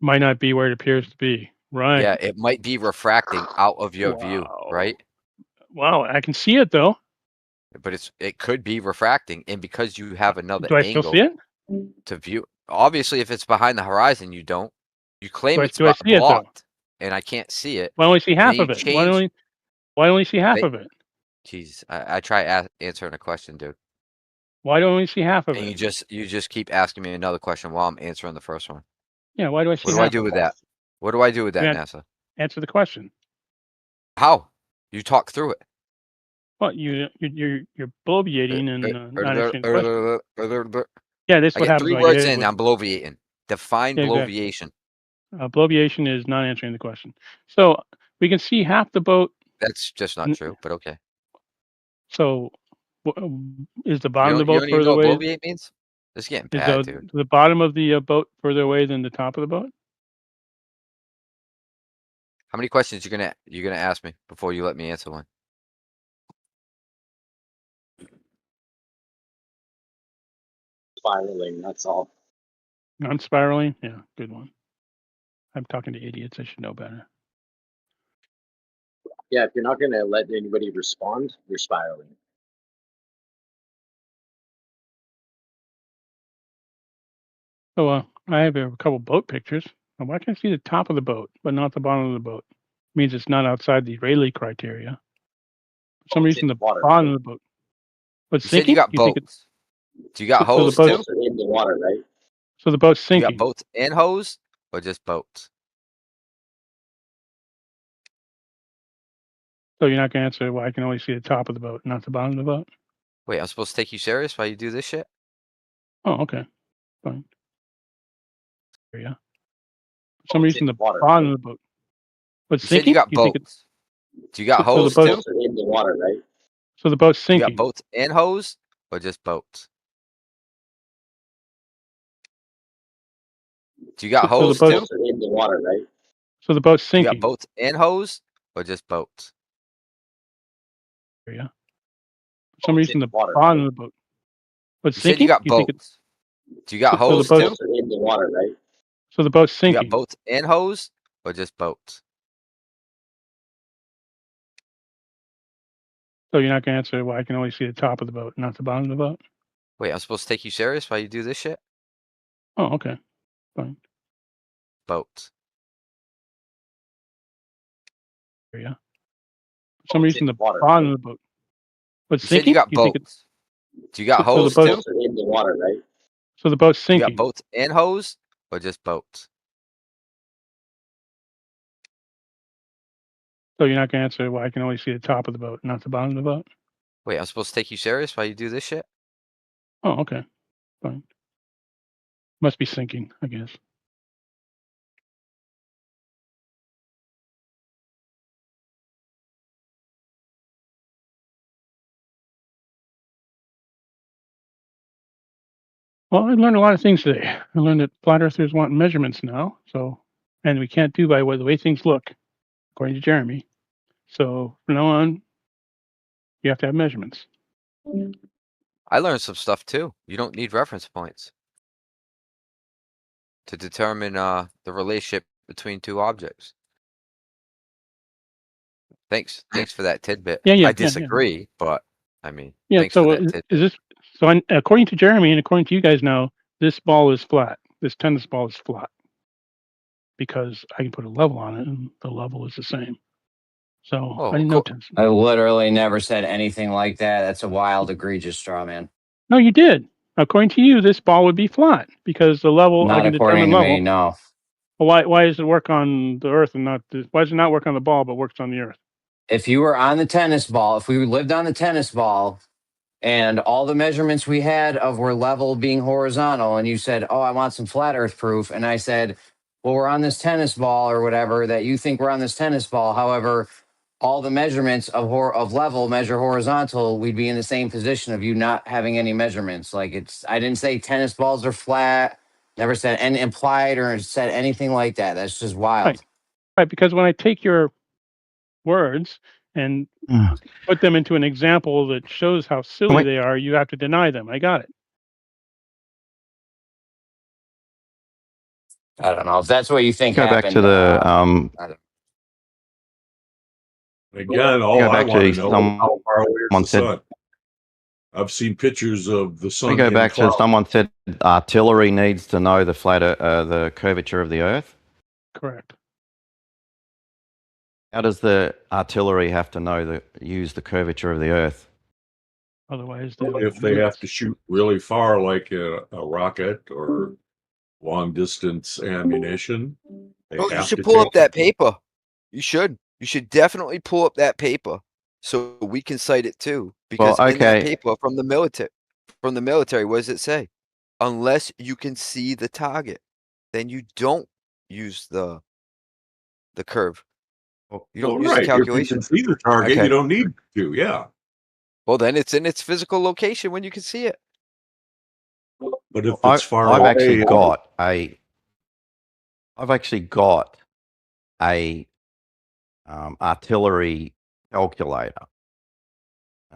Might not be where it appears to be. Right. Yeah, it might be refracting out of your view, Wow. right? Wow, I can see it though. But it could be refracting, and because you have another Do I still see angle it? to view, obviously, if it's behind the horizon, you don't. You claim it's Do I see it though? blocked, and I can't see it. Why only see And then half you of it? Why change. only see half They, of it? jeez, I try answering a question, dude, Why do I only see half of and it? you just keep asking me another question while I'm answering the first one. Yeah, why do I see What do I half do of with it? that? What do I do with that, You NASA? answer the question. How? You talk through it. Well, you're bloviating and not answering the question. I Yeah, this is what get happens 3 when I get words hit in, with I'm bloviating. Define yeah, exactly. bloviation. Bloviation is not answering the question. So we can see half the boat. That's just not true, but okay. So is the bottom of the You boat don't even further know what away? bloviate means? This is getting Is bad, dude. the bottom of the boat further away than the top of the boat? How many questions you gonna ask me before you let me answer one? Spiraling, that's all. Non spiraling? Yeah, good one. I'm talking to idiots. I should know better. Yeah, if you're not going to let anybody respond, you're spiraling. So I have a couple boat pictures. Now, why can I see the top of the boat, but not the bottom of the boat? Means it's not outside the Rayleigh criteria. For some Boats in reason, the the water, bottom right? of the boat. What's You said you sinking? got You think it? boats. Do you got So the hose too? boat's Boats are in the water, right? so the boat's You got sinking. boats and hose, or just boats? So you're not gonna answer why I can only see the top of the boat, not the bottom of the boat? Wait, I'm supposed to take you serious while you do this shit? Oh, okay, fine. Yeah. For some Boats in reason, the the water, bottom right? of the boat. What's You said you sinking? got You think it? boats. Do you got So the hose boat's too? Boats are in the water, right? so the boat's You got sinking. boats and hose, or just boats? Do you got So the hose too? boat's Boats are in the water, right? so the boat's You got sinking. boats and hose, or just boats? Yeah. For some Boats in reason, the the water, bottom right? of the boat. What's You said you sinking? got You think it? boats. Do you got So the hose boat's too? Boats are in the water, right? so the boat's Do you got sinking. boats and hose, or just boats? So you're not gonna answer why I can only see the top of the boat, not the bottom of the boat? Wait, I'm supposed to take you serious while you do this shit? Oh, okay, fine. Boats. Yeah. For some Boats in reason, the the water, bottom right? of the boat. What's You said you sinking? got You think it? boats. Do you got So the hose boat's too? Boats are in the water, right? so the boat's Do you got sinking. boats and hose, or just boats? So you're not gonna answer why I can only see the top of the boat, not the bottom of the boat? Wait, I'm supposed to take you serious while you do this shit? Oh, okay, fine. Must be sinking, I guess. Well, I learned a lot of things today. I learned that flat earthers want measurements now, so and we can't do by the way things look, according to Jeremy. So from now on, you have to have measurements. I learned some stuff too. You don't need reference points to determine the relationship between two objects. Thanks for that tidbit. Yeah. I disagree, but I mean, Yeah. thanks for So that is tidbit. this so? According to Jeremy and according to you guys now, this ball is flat. This tennis ball is flat because I can put a level on it, and the level is the same. So Oh, I didn't know tennis. I literally never said anything like that. That's a wild, egregious straw man. No, you did. According to you, this ball would be flat because the level I Not can according determine to level. me, no. Well, why does it work on the Earth and not? Why does it not work on the ball but works on the Earth? If you were on the tennis ball, if we lived on the tennis ball and all the measurements we had of were level being horizontal, and you said, "Oh, I want some flat Earth proof," and I said, "Well, we're on this tennis ball or whatever that you think we're on this tennis ball. However, all the measurements of level measure horizontal, we'd be in the same position of you not having any measurements. Like I didn't say tennis balls are flat, never said and implied or said anything like that. That's just wild. Right, because when I take your words and put them into an example that shows how silly Wait. they are, you have to deny them. I got it. I don't know if that's what you think Go back happened. to the Again, all Go I back want to to know is how far away is someone the said- sun. I've seen pictures of the we sun go in back to clouds. someone said artillery needs to know the curvature of the Earth. Correct. How does the artillery have to use the curvature of the Earth? Otherwise, they If they have to shoot really far, like a rocket or long distance ammunition, they Oh, you have should to pull up take that paper. You should. You should definitely pull up that paper so we can cite it too. Because in that okay. paper from the military, what does it say? Unless you can see the target, then you don't use the curve. You don't use the right. If you calculation. can see the target, Okay. you don't need to. Yeah. Well, then it's in its physical location when you can see it. But if it's far I've away, actually got a artillery calculator.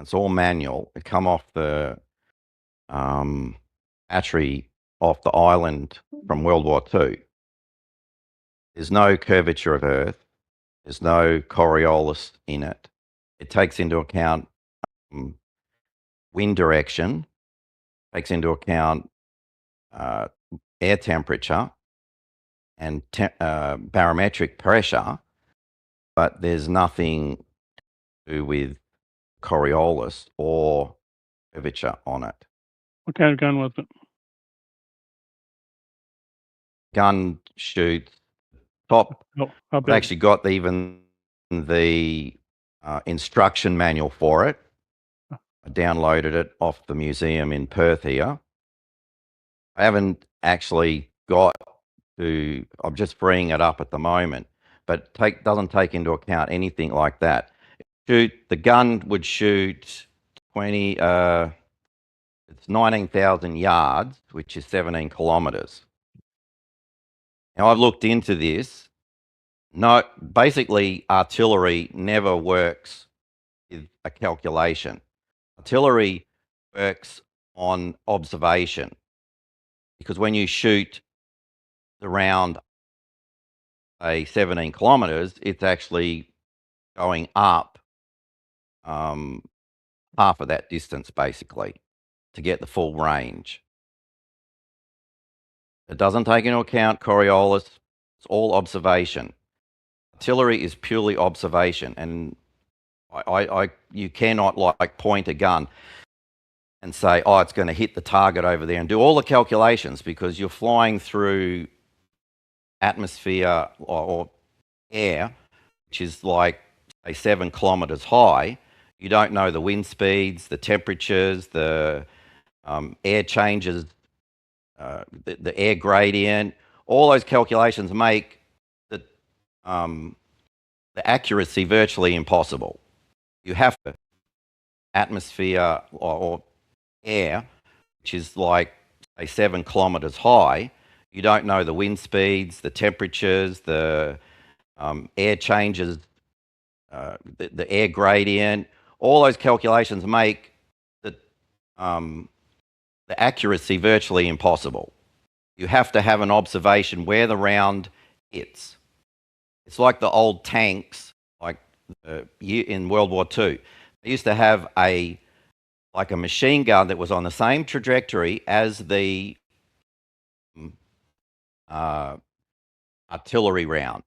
It's all manual. It come off the battery off the island from World War II. There's no curvature of Earth. There's no Coriolis in it. It takes into account wind direction, takes into account air temperature and barometric pressure, but there's nothing to do with Coriolis or curvature on it. What kind of gun was it? Gun shoots top. Oh, how I've big? actually got even the instruction manual for it. I downloaded it off the museum in Perth here. I haven't actually got to, I'm just freeing it up at the moment, but doesn't take into account anything like that. The gun would shoot 19,000 yards, which is 17 kilometers. Now I've looked into this. No, basically artillery never works with a calculation. Artillery works on observation, because when you shoot the round, 17 kilometers, it's actually going up half of that distance, basically, to get the full range. It doesn't take into account Coriolis. It's all observation. Artillery is purely observation, and you cannot like point a gun and say, oh, it's going to hit the target over there, and do all the calculations, because you're flying through atmosphere or air, which is like, say, 7 kilometers high. You don't know the wind speeds, the temperatures, the air changes, the air gradient. All those calculations make the accuracy virtually impossible. You have to atmosphere or air, which is like, say, 7 kilometers high. You don't know the wind speeds, the temperatures, the air changes, the air gradient. All those calculations make the accuracy virtually impossible. You have to have an observation where the round hits. It's like the old tanks, like in World War II. They used to have a machine gun that was on the same trajectory as the artillery round,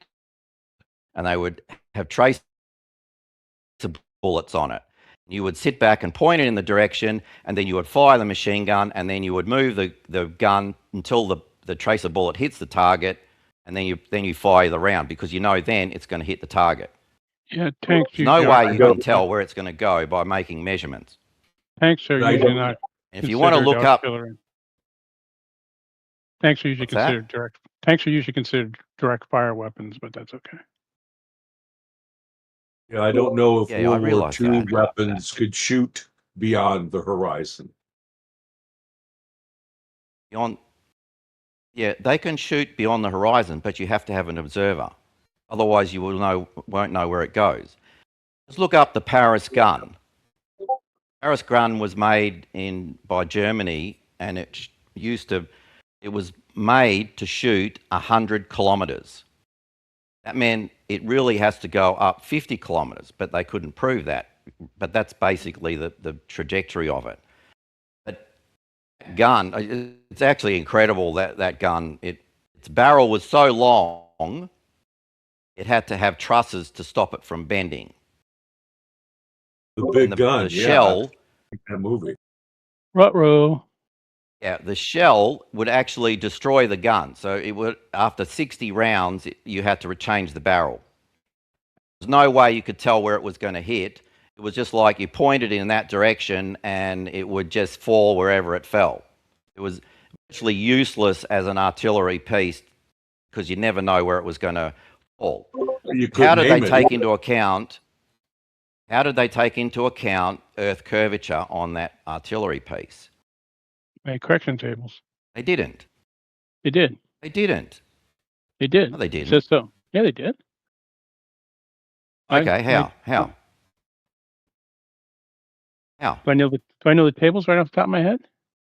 and they would have tracer bullets on it. You would sit back and point it in the direction, and then you would fire the machine gun, and then you would move the gun until the tracer bullet hits the target, and then you fire the round, because you know then it's going to hit the target. Yeah, tanks. There's no usually way aren't- you can tell where it's going to go by making measurements. Tanks are I usually don't- not. And if you want to considered look up, artillery. Tanks are usually What's that? considered direct. Tanks are usually considered direct fire weapons, but that's okay. Yeah, I don't know if Yeah, I World War realize II that. weapons could shoot beyond the horizon. they can shoot beyond the horizon, but you have to have an observer. Otherwise, you won't know where it goes. Let's look up the Paris gun. Paris gun was made by Germany, and it was made to shoot 100 kilometers. That meant it really has to go up 50 kilometers, but they couldn't prove that. But that's basically the trajectory of it. But gun, it's actually incredible that gun, its barrel was so long, it had to have trusses to stop it from bending. The big And gun, the yeah. shell, That movie. Ruh-roh. yeah, the shell would actually destroy the gun. So it would, after 60 rounds, you had to change the barrel. There's no way you could tell where it was going to hit. It was just like you pointed in that direction and it would just fall wherever it fell. It was virtually useless as an artillery piece because you never know where it was going to fall. You could How did they name it. take into account? How did they take into account Earth curvature on that artillery piece? By correction tables. They didn't. They did. They didn't. They did. No, they It didn't. says so. Yeah, they did. Okay, how? Do I know the tables right off the top of my head?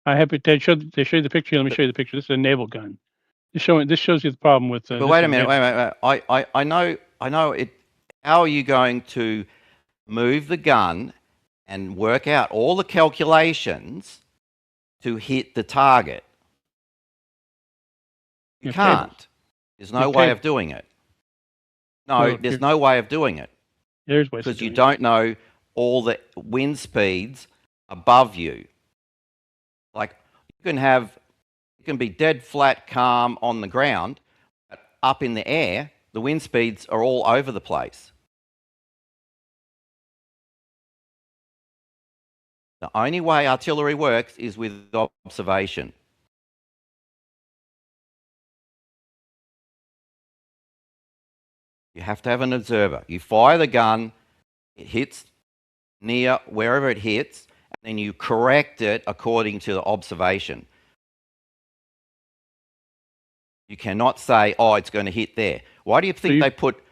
I have it. They show you the picture. Let me show you the picture. This is a naval gun. This shows you the problem with. But wait a minute. I know it. How are you going to move the gun and work out all the calculations to hit the target? You Your can't. tables. There's no Your way tables. of doing it. No, Well, there's no way of doing it There's ways. because you don't know all the wind speeds above you. Like you can be dead flat calm on the ground, but up in the air, the wind speeds are all over the place. The only way artillery works is with observation. You have to have an observer. You fire the gun, it hits near wherever it hits, and then you correct it according to the observation. You cannot say, oh, it's going to hit there. Why do you think they put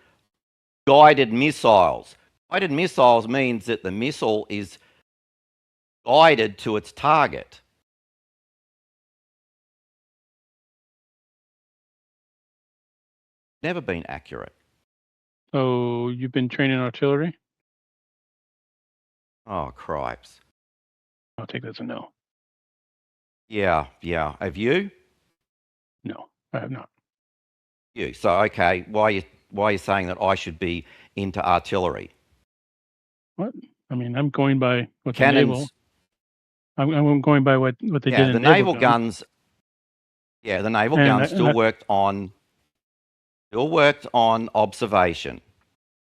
guided missiles? Guided missiles means that the missile is guided to its target. Never been accurate. So you've been training artillery? Oh, cripes. I'll take that as a no. Yeah. Have you? No, I have not. You. So, okay, why are you saying that I should be into artillery? What? I mean, I'm going by what the Cannons. naval. I'm going by what they did in the naval guns. Yeah, the naval guns still worked on observation.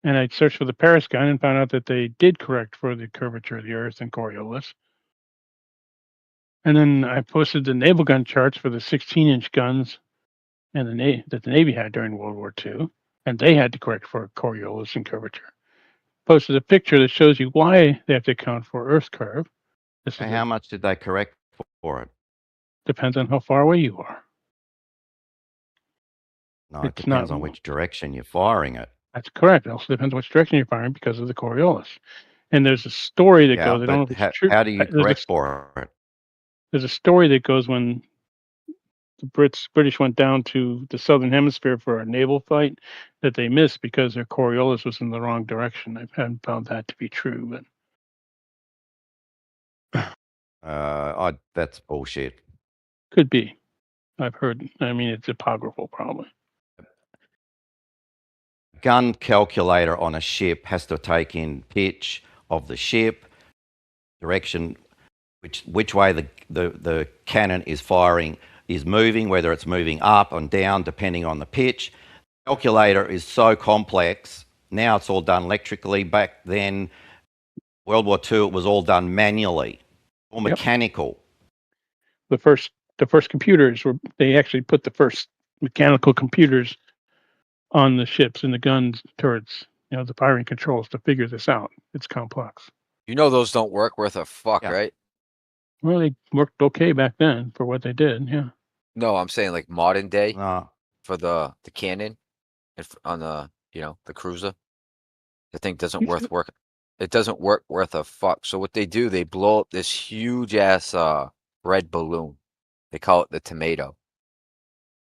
And I searched for the Paris gun and found out that they did correct for the curvature of the Earth and Coriolis. And then I posted the naval gun charts for the 16-inch guns and that the Navy had during World War II, and they had to correct for Coriolis and curvature. Posted a picture that shows you why they have to account for Earth curve. How much did they correct for it? Depends on how far away you are. No, it depends on which direction you're firing it. That's correct. It also depends on which direction you're firing because of the Coriolis. And there's a story that goes. I don't know if it's true. How do you correct for it? There's a story that goes when the British went down to the southern hemisphere for a naval fight that they missed because their Coriolis was in the wrong direction. I haven't found that to be true, but that's bullshit. could be. I've heard. I mean, it's apocryphal, probably. Gun calculator on a ship has to take in pitch of the ship, direction, which way the cannon is firing is moving, whether it's moving up and down depending on the pitch. The calculator is so complex. Now it's all done electrically. Back then, World War II, it was all done manually or mechanical. The first computers they actually put the first mechanical computers on the ships and the guns turrets, the firing controls to figure this out. It's complex. You know those don't work worth a fuck, right? Well, they worked okay back then for what they did, yeah. No, I'm saying like modern day No. for the cannon and on the the cruiser. The thing doesn't work. It doesn't work worth a fuck. So what they do, they blow up this huge ass red balloon. They call it the tomato.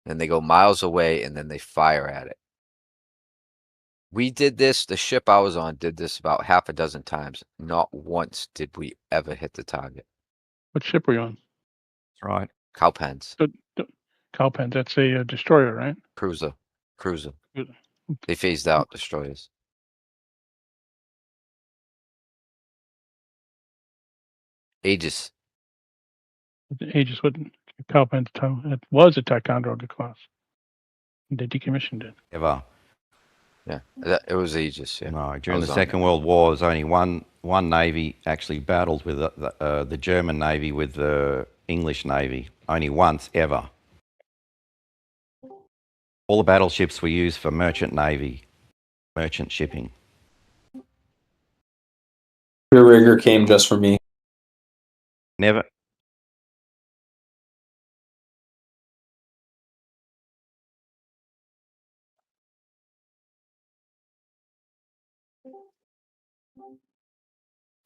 and they go miles away, and then they fire at it. We did this, the ship I was on did this about half a dozen times. Not once did we ever hit the target. What ship were you on? That's right. Cowpens, Cowpens. That's a destroyer, right? cruiser. Cruiser. They phased out destroyers. Aegis. The Aegis wouldn't. Cowpens. It was a Ticonderoga class. They decommissioned it. Ever. Yeah, it was Aegis. Yeah. No, during the was on Second there. World War, there's only one navy actually battled with the German Navy with the English Navy. Only once ever. All the battleships were used for merchant navy, merchant shipping. Rear rigger came just for me. Never.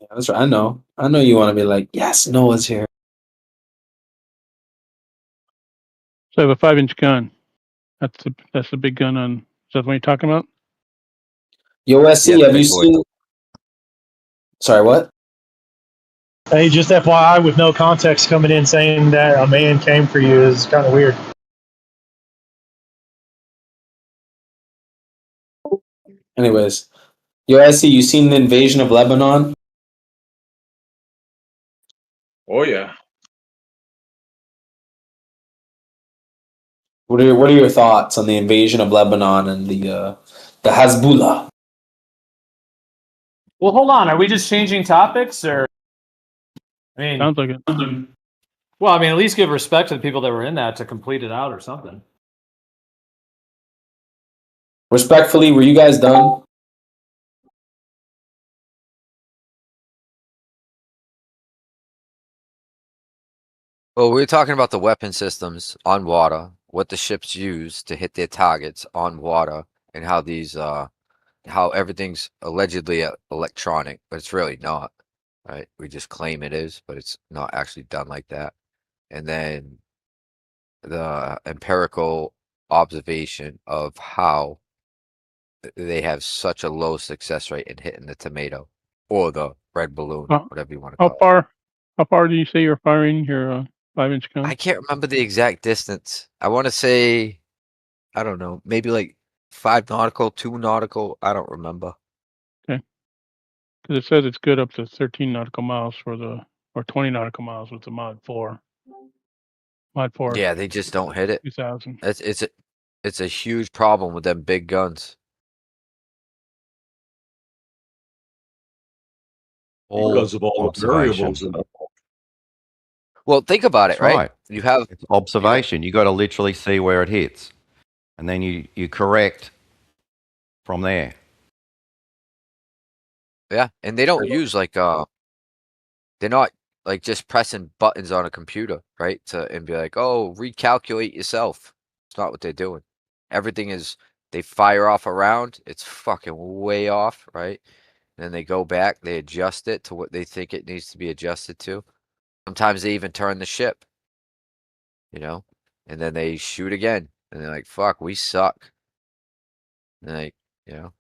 Yeah, that's right. I know. I know you want to be like, yes, Noah's here. So I have a 5-inch gun. That's the big gun on. Is that what you're talking about? Yo, SC, Yeah, the have you big boy. seen? Sorry, what? Hey, just FYI, with no context coming in saying that a man came for you is kind of weird. Anyways, yo, SC, you seen the invasion of Lebanon? Oh yeah. What are your thoughts on the invasion of Lebanon and the Hezbollah? Well, hold on. Are we just changing topics, or? I mean, Sounds like it. well, I mean, at least give respect to the people that were in that to complete it out or something. Respectfully, were you guys done? Well, we were talking about the weapon systems on water, what the ships use to hit their targets on water, and how these how everything's allegedly electronic, but it's really not. Right? We just claim it is, but it's not actually done like that. And then the empirical observation of how they have such a low success rate in hitting the tomato or the red balloon, whatever you want to call it. How far do you say you're firing your 5-inch gun? I can't remember the exact distance. I want to say, I don't know, maybe like 5 nautical, 2 nautical. I don't remember. Because it says it's good up to 13 nautical miles or 20 nautical miles with the Mod 4. Mod 4. Yeah, they just don't hit it. 2000. It's a huge problem with them big guns. Because of all the observation. variables involved. Well, think about That's it, right? right. You have It's observation. You got to literally see where it hits, and then you correct from there. yeah, and they don't use like they're not like just pressing buttons on a computer, right? And be like, oh, recalculate yourself. It's not what they're doing. Everything is they fire off a round. It's fucking way off, right? And then they go back, they adjust it to what they think it needs to be adjusted to. Sometimes they even turn the ship, you know, and then they shoot again, and they're like, "Fuck, we suck." And like, you know,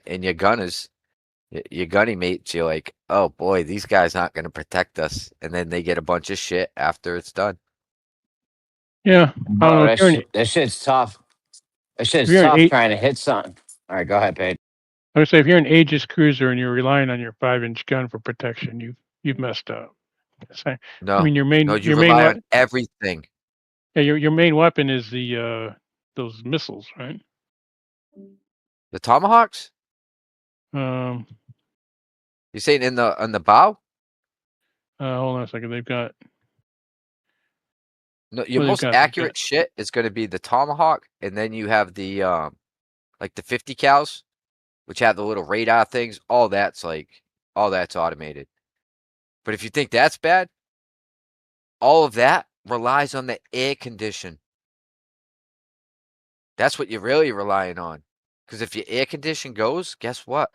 and your gunners, your gunny mates, you're like, "Oh boy, these guys aren't gonna protect us," and then they get a bunch of shit after it's done. Yeah. I don't know. Oh, that shit's tough. That shit's you're an tough eight- trying to hit something. All right, go ahead, Paige. I would say if you're an Aegis cruiser and you're relying on your 5-inch gun for protection, you've messed up. No, I mean your main no, you your main rely on everything. yeah your main weapon is the those missiles, right? The Tomahawks? Um. You saying in the on the bow? Hold on a second. They've got No, your Well, they've most got- accurate shit is going to be the Tomahawk, and then you have the like the 50 cals, which have the little radar things. All that's automated. But if you think that's bad, all of that relies on the air condition. That's what you're really relying on. Because if your air condition goes, guess what?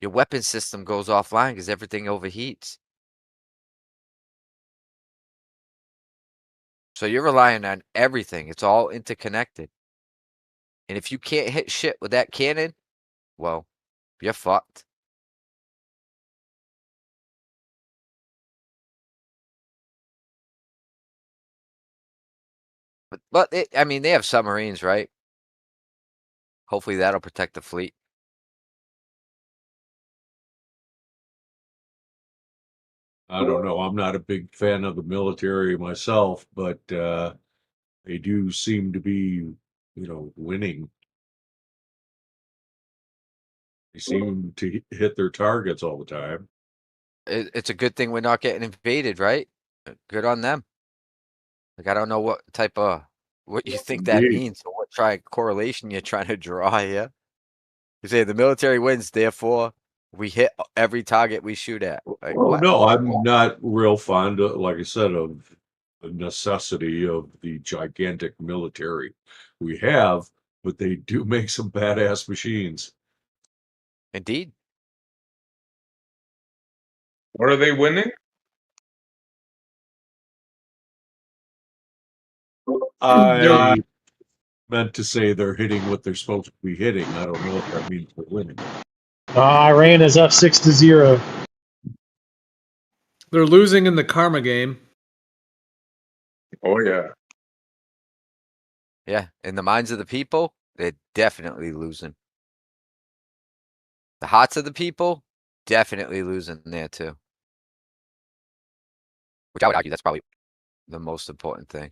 Your weapon system goes offline because everything overheats. So you're relying on everything. It's all interconnected. And if you can't hit shit with that cannon, well, you're fucked. But I mean, they have submarines, right? Hopefully that'll protect the fleet. I don't know. I'm not a big fan of the military myself, but they do seem to be, winning. They seem to hit their targets all the time. It's a good thing we're not getting invaded, right? Good on them. Like, I don't know what you think that Indeed. means or what correlation you're trying to draw here. You say the military wins, therefore we hit every target we shoot at. Like, Well, what? no, I'm not real fond, like I said, of the necessity of the gigantic military we have, but they do make some badass machines. Indeed. What are they winning? I meant to say they're hitting what they're supposed to be hitting. I don't know if that means they're winning. Iran is up 6-0. They're losing in the karma game. Oh yeah. Yeah. In the minds of the people, they're definitely losing. The hearts of the people, definitely losing there too. Which I would argue that's probably the most important thing.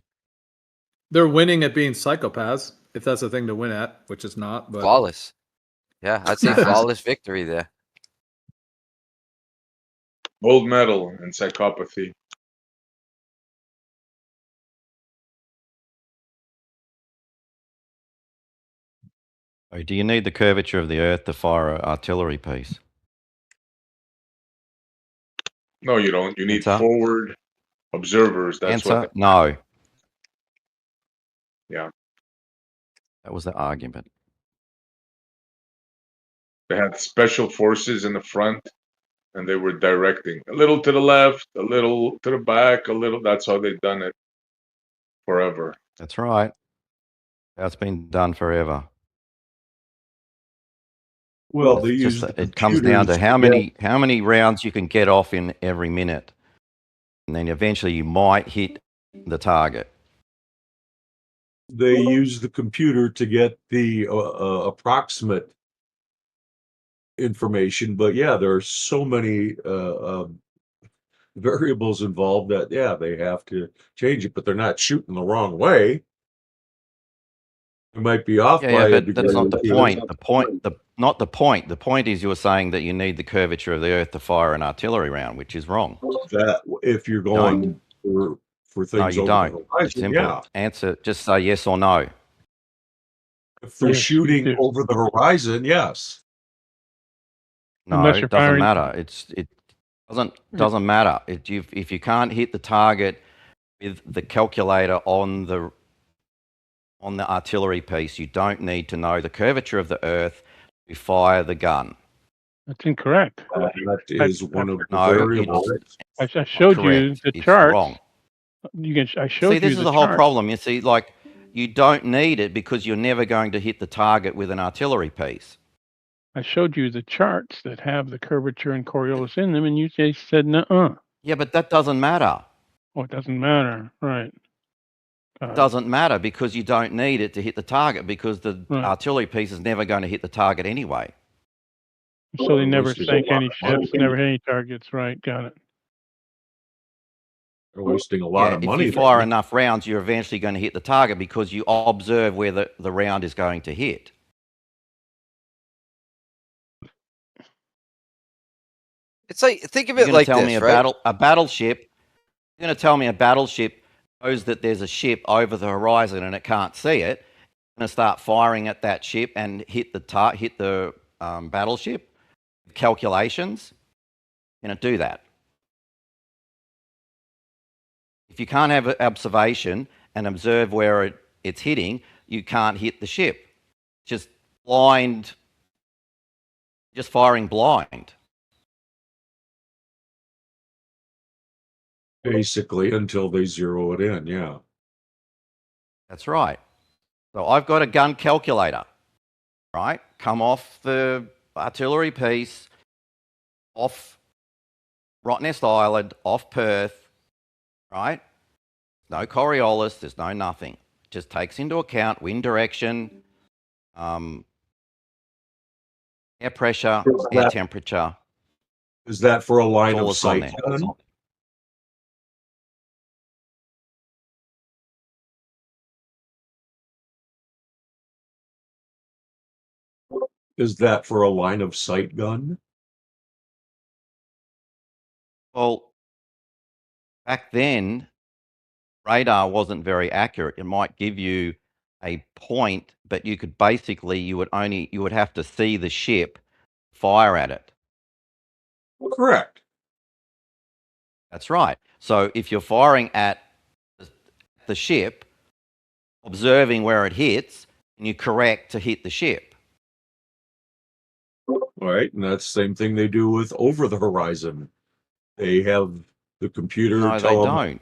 They're winning at being psychopaths, if that's a thing to win at, which is not. But Flawless. Yeah, I'd say flawless victory there. Gold medal in psychopathy. Oh, do you need the curvature of the Earth to fire an artillery piece? No, you don't. You need Answer? forward observers. That's Answer? what. No. Yeah. That was the argument. They had special forces in the front, and they were directing a little to the left, a little to the back, a little. That's how they've done it forever. That's right. That's been done forever. Well, they It's use just the it comes down to computers how many rounds you can get off in every minute, and then eventually you might hit the target. They use the computer to get the approximate information, but yeah, there are so many variables involved that they have to change it, but they're not shooting the wrong way. They might be off by a But degree. that's not the or two. point. Not the point. The point is you were saying that you need the curvature of the Earth to fire an artillery round, which is wrong. That if you're going for things No, you over don't. the horizon, It's simple. yeah. Answer. Just say yes or no. If they're Yes, shooting yes. over the horizon, yes. No, Unless it you're doesn't firing- matter. It doesn't matter. If you can't hit the target with the calculator on the artillery piece, you don't need to know the curvature of the Earth to fire the gun. That's incorrect. That is one of the No, variables. I showed you Correct. the It's charts. wrong. I showed See, this you is the the whole chart. problem. You see, like, you don't need it because you're never going to hit the target with an artillery piece. I showed you the charts that have the curvature and Coriolis in them, and you just said, "Nuh-uh." Yeah, but that doesn't matter. Oh, it doesn't matter, right? It doesn't matter because you don't need it to hit the target because the Right. artillery piece is never going to hit the target anyway. So they never wasting a sank lot any of money. ships, never hit any targets, right? Got it. They're wasting a lot of If money. you fire enough rounds, you're eventually going to hit the target because you observe where the round is going to hit. It's like, think of You're it going like to tell this, me right? a battleship. You're going to tell me a battleship knows that there's a ship over the horizon and it can't see it. Going to start firing at that ship and hit the battleship. Calculations. Going to do that. If you can't have an observation and observe where it's hitting, you can't hit the ship. Just blind. Just firing blind. Basically, until they zero it in, yeah. That's right. So I've got a gun calculator, right? Come off the artillery piece, off Rottnest Island, off Perth, right? No Coriolis, there's no nothing. Just takes into account wind direction, air pressure, air temperature. Is that for a line all of that's on sight there. gun? Is that for a line of sight gun? Well, back then, radar wasn't very accurate. It might give you a point, but you could basically, you would have to see the ship, fire at it. Correct. That's right. So if you're firing at the ship, observing where it hits, and you correct to hit the ship. All right, and that's the same thing they do with over the horizon. They have the computer No, they tell them don't.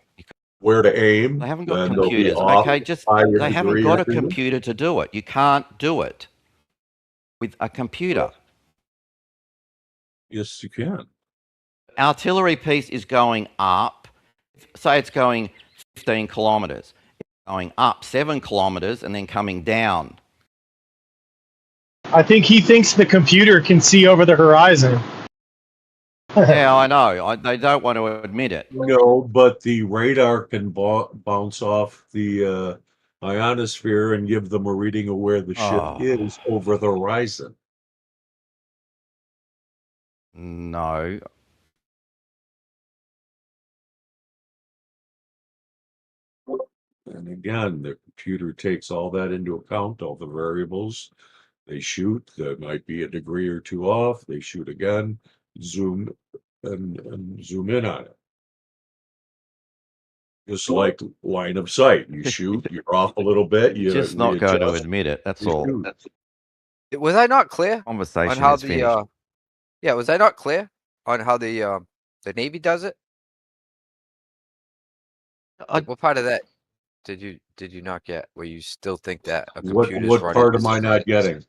where to aim. They haven't got then they'll be computers. off Okay, just by a they haven't degree got or a two. computer to do it. You can't do it with a computer. Yes, you can. Artillery piece is going up. Say it's going 15 kilometers. It's going up 7 kilometers and then coming down. I think he thinks the computer can see over the horizon. Yeah, I know. They don't want to admit it. No, but the radar can bounce off the ionosphere and give them a reading of where the ship Oh. is over the horizon. No. And again, the computer takes all that into account, all the variables. They shoot, there might be a degree or two off. They shoot again, zoom and zoom in on it. Just like line of sight. You shoot, you're off a little bit, you Just not going to readjust, admit it. That's you all. shoot. Was I not clear on Conversation how is finished. yeah, was I not clear on how the Navy does it? Like, what part of that did you not get? Where you still think that a computer is What running? part am I not getting?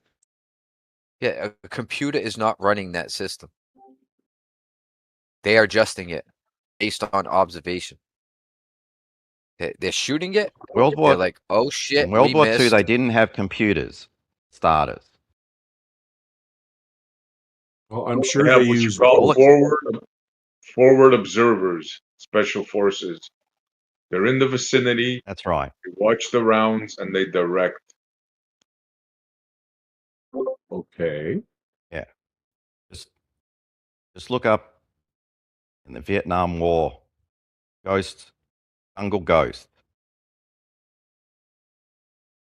Yeah, a computer is not running that system. They are adjusting it based on observation. They're shooting it. World War They're like, oh shit, in World we War II, missed. they didn't have computers. Starters. Well, I'm sure They have they what you use call both. forward observers, special forces. They're in the vicinity. That's right. They watch the rounds and they direct. Okay. Yeah. Just look up in the Vietnam War. Ghost, Jungle Ghost.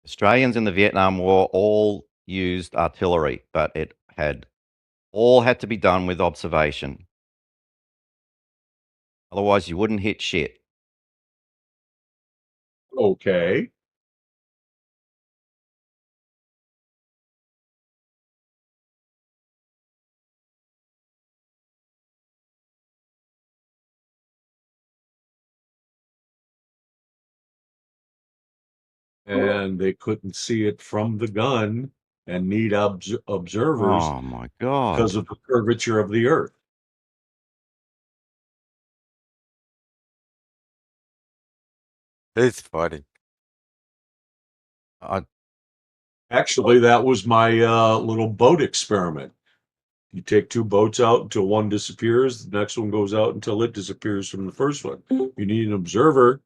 Australians in the Vietnam War all used artillery, but it all had to be done with observation. Otherwise, you wouldn't hit shit. Okay. And they couldn't see it from the gun and need observers Oh my God. because of the curvature of the earth. It's funny. Actually, that was my little boat experiment. You take two boats out until one disappears, the next one goes out until it disappears from the first one. You need an observer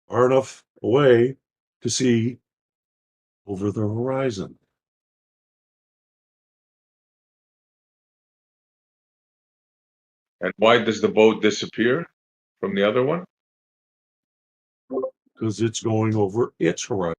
far enough away to see over the horizon. And why does the boat disappear from the other one? Because it's going over its horizon.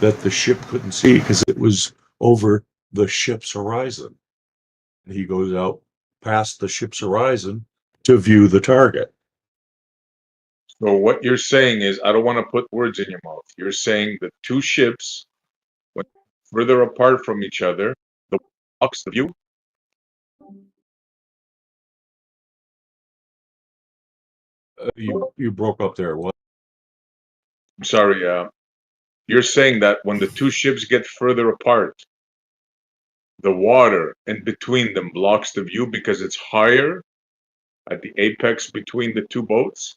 that the ship couldn't see because it was over the ship's horizon. And he goes out past the ship's horizon to view the target. So what you're saying is, I don't want to put words in your mouth. You're saying the two ships went further apart from each other. The blocks the view. You broke up there. What? I'm sorry. You're saying that when the two ships get further apart, the water in between them blocks the view because it's higher at the apex between the two boats?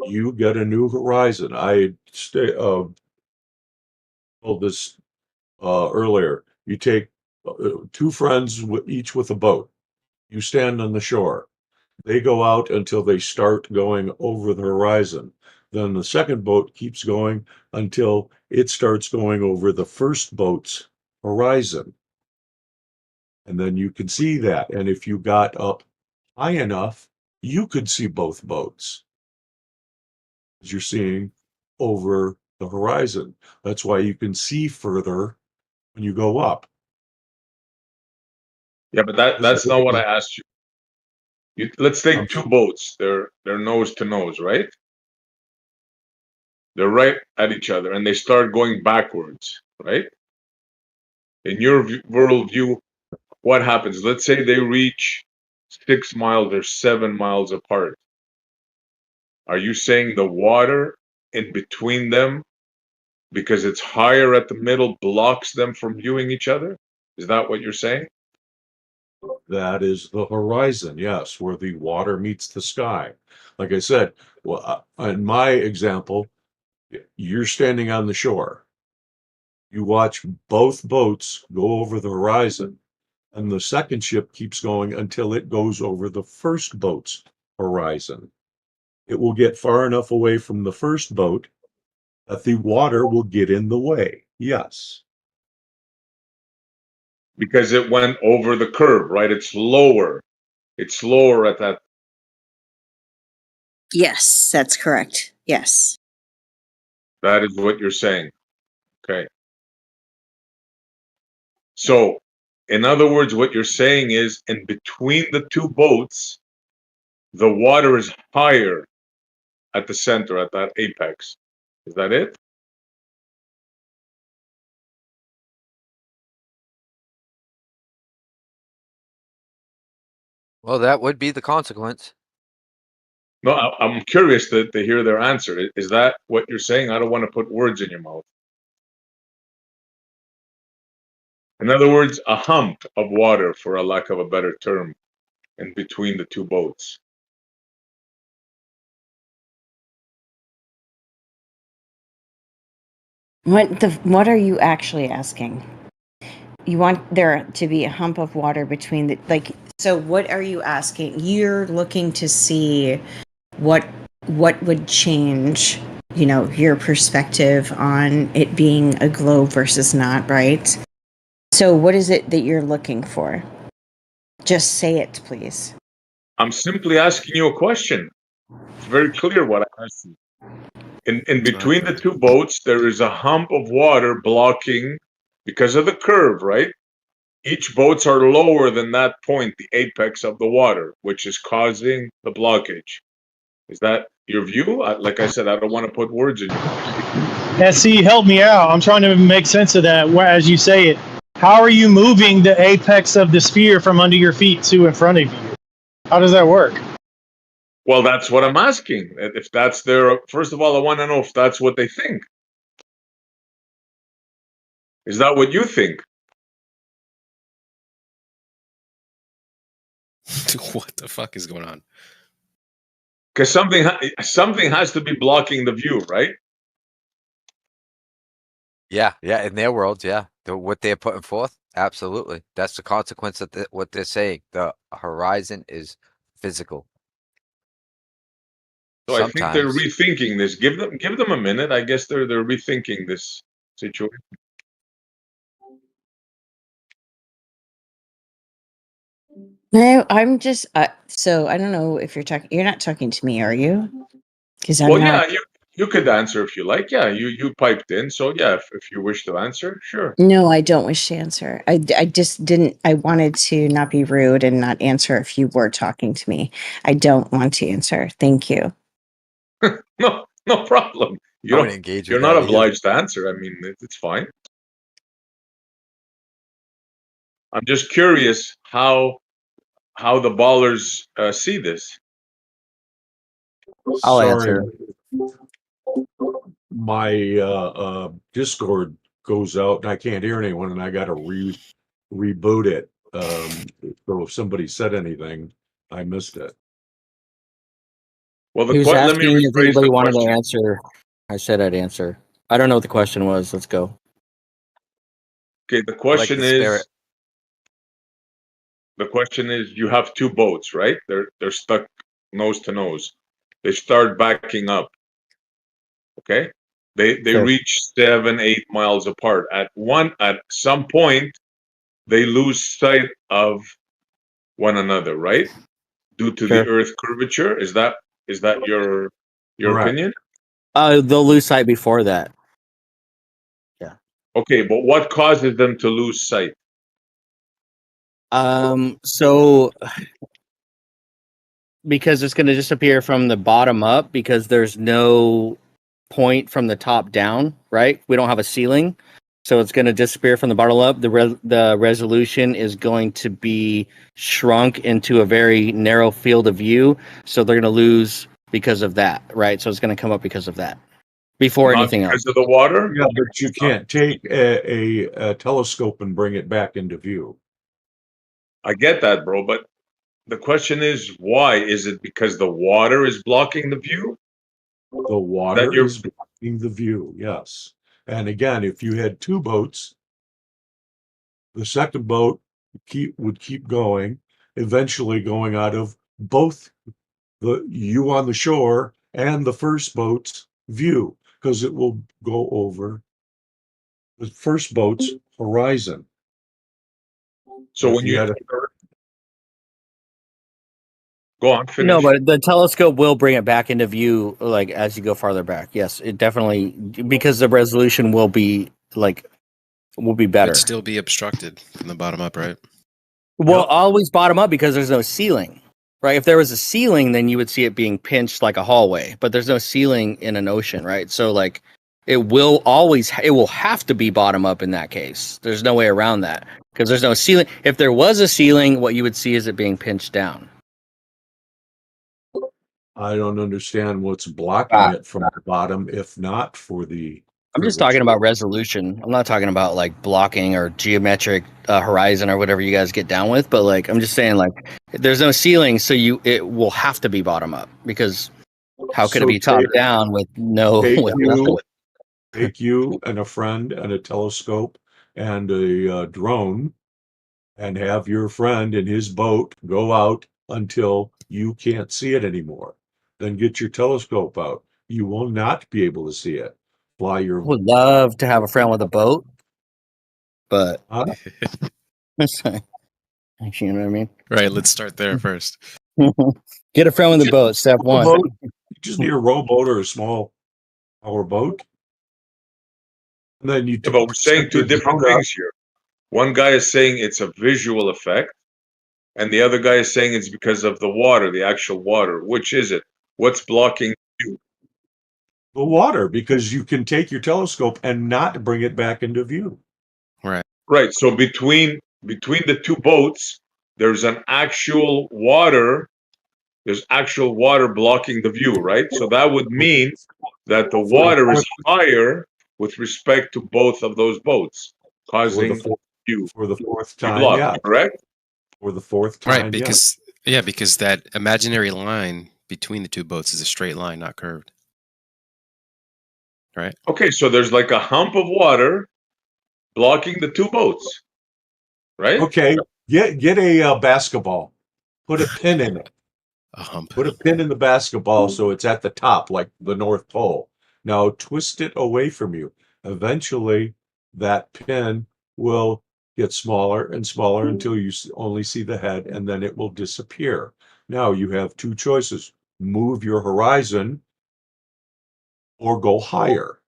You get a new horizon. I told this earlier. You take two friends each with a boat. You stand on the shore. They go out until they start going over the horizon. Then the second boat keeps going until it starts going over the first boat's horizon. And then you can see that. And if you got up high enough, you could see both boats as you're seeing over the horizon. That's why you can see further when you go up. Yeah, but that's not what I asked you. Let's take two boats. They're nose to nose, right? They're right at each other, and they start going backwards, right? In your world view, what happens? Let's say they reach 6 miles or 7 miles apart. Are you saying the water in between them, because it's higher at the middle, blocks them from viewing each other? Is that what you're saying? That is the horizon, yes, where the water meets the sky. Like I said, well, in my example, you're standing on the shore. You watch both boats go over the horizon, and the second ship keeps going until it goes over the first boat's horizon. It will get far enough away from the first boat that the water will get in the way. Yes. Because it went over the curve, right? It's lower. It's lower at that. Yes, that's correct. Yes. That is what you're saying. Okay. So, in other words, what you're saying is, in between the two boats, the water is higher at the center, at that apex. Is that it? Well, that would be the consequence. No, I'm curious to hear their answer. Is that what you're saying? I don't want to put words in your mouth. In other words, a hump of water, for a lack of a better term, in between the two boats. What are you actually asking? You want there to be a hump of water between the, like, so what are you asking? You're looking to see what would change, your perspective on it being a globe versus not, right? So what is it that you're looking for? Just say it, please. I'm simply asking you a question. It's very clear what I asked you. In between the two boats, there is a hump of water blocking because of the curve, right? Each boats are lower than that point, the apex of the water, which is causing the blockage. Is that your view? Like I said, I don't want to put words in your mouth. SC, help me out. I'm trying to make sense of that as you say it. How are you moving the apex of the sphere from under your feet to in front of you? How does that work? Well, that's what I'm asking. If that's their, first of all, I want to know if that's what they think. Is that what you think? What the fuck is going on? Because something has to be blocking the view, right? Yeah, in their world, yeah. What they're putting forth, absolutely. That's the consequence of what they're saying. The horizon is physical. So I think they're rethinking this. Give them a minute. I guess they're rethinking this situation. No, I'm just so I don't know if you're not talking to me, are you? Because I'm not. Yeah, You could answer if you like. Yeah, you piped in, so yeah, if you wish to answer, sure. No, I don't wish to answer. I just didn't. I wanted to not be rude and not answer if you were talking to me. I don't want to answer. Thank you. No problem. I wouldn't engage You're with not that either. obliged to answer. I mean, it's fine. I'm just curious how the ballers see this. I'll Sorry, answer. my Discord goes out and I can't hear anyone, and I got to reboot it. So if somebody said anything, I missed it. Well, He was let me asking if rephrase anybody the wanted to question. answer. I said I'd answer. I don't know what the question was. Let's go. Okay, the I like question the spirit. you have two boats, right? They're stuck nose to nose. They start backing up. Okay? They Sure. reach 7-8 miles apart. At some point they lose sight of one another, right? Due to the Sure. Earth curvature. Is that your Correct. opinion? They'll lose sight before that. Yeah. Okay, but what causes them to lose sight? So because it's going to disappear from the bottom up because there's no point from the top down, right? We don't have a ceiling. So it's going to disappear from the bottom up. The resolution is going to be shrunk into a very narrow field of view. So they're going to lose because of that, right? So it's going to come up because of that before Not anything else. because of the water? Yeah, but you can't take a telescope and bring it back into view. I get that, bro, but the question is why? Is it because the water is blocking the view? The water is blocking the view, yes. And again, if you had two boats, the second boat would keep going, eventually going out of both you on the shore and the first boat's view, because it will go over the first boat's horizon. So If when you you had a go on, finish. No, but the telescope will bring it back into view, like as you go farther back. Yes, it definitely, because the resolution will be better. It'd still be obstructed from the bottom up, right? Well, always bottom up because there's no ceiling, right? If there was a ceiling, then you would see it being pinched like a hallway, but there's no ceiling in an ocean, right? So like it will have to be bottom up in that case. There's no way around that because there's no ceiling. If there was a ceiling, what you would see is it being pinched down. I don't understand what's blocking it from the bottom, if not for the I'm just talking about resolution. I'm not talking about like blocking or geometric horizon or whatever you guys get down with. But like, I'm just saying, like, there's no ceiling, so it will have to be bottom up because how could it be top down with no? Take you and a friend and a telescope and a drone, and have your friend in his boat go out until you can't see it anymore. Then get your telescope out. You will not be able to see it. Fly your. Would love to have a friend with a boat, but actually, you know what I mean? Right. Let's start there first. Get a friend with a boat. Step one. You just need a rowboat or a small power boat. And then you. But we're saying two different things here. One guy is saying it's a visual effect, and the other guy is saying it's because of the water, the actual water. Which is it? What's blocking you? The water, because you can take your telescope and not bring it back into view. Right. Right. So between the two boats, there's actual water blocking the view, right? So that would mean that the water is higher with respect to both of those boats, causing you for the fourth time, blocked, yeah. correct? For the fourth time, Right, because because that imaginary line between the two boats is a straight line, not curved. Right. Okay, so there's like a hump of water blocking the two boats, right? Okay, get a basketball, put a pin in it. A hump. Put a pin in the basketball so it's at the top, like the North Pole. Now twist it away from you. Eventually, that pin will get smaller and smaller until you only see the head, and then it will disappear. Now you have two choices. Move your horizon or go higher.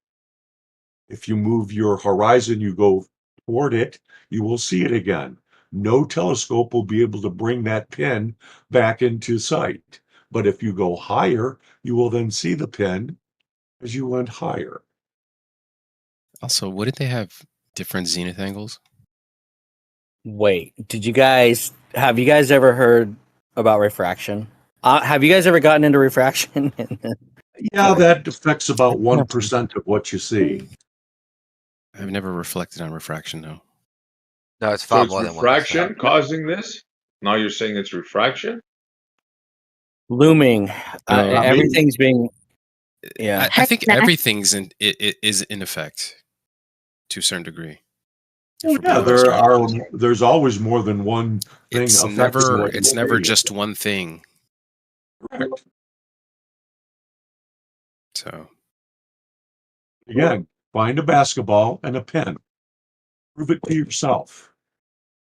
If you move your horizon, you go toward it, you will see it again. No telescope will be able to bring that pin back into sight. But if you go higher, you will then see the pin as you went higher. Also, wouldn't they have different zenith angles? Wait, have you guys ever heard about refraction? Have you guys ever gotten into refraction? Yeah, that affects about 1% of what you see. I've never reflected on refraction, though. No, it's So far it's more than 1%. refraction causing this? Now you're saying it's refraction? Looming. No, Everything's being. Yeah. I think everything's is in effect to a certain degree. Well, yeah, there's always more than one thing It's affecting what it's you never see. just one thing. Correct. So Again, find a basketball and a pen. Prove it to yourself.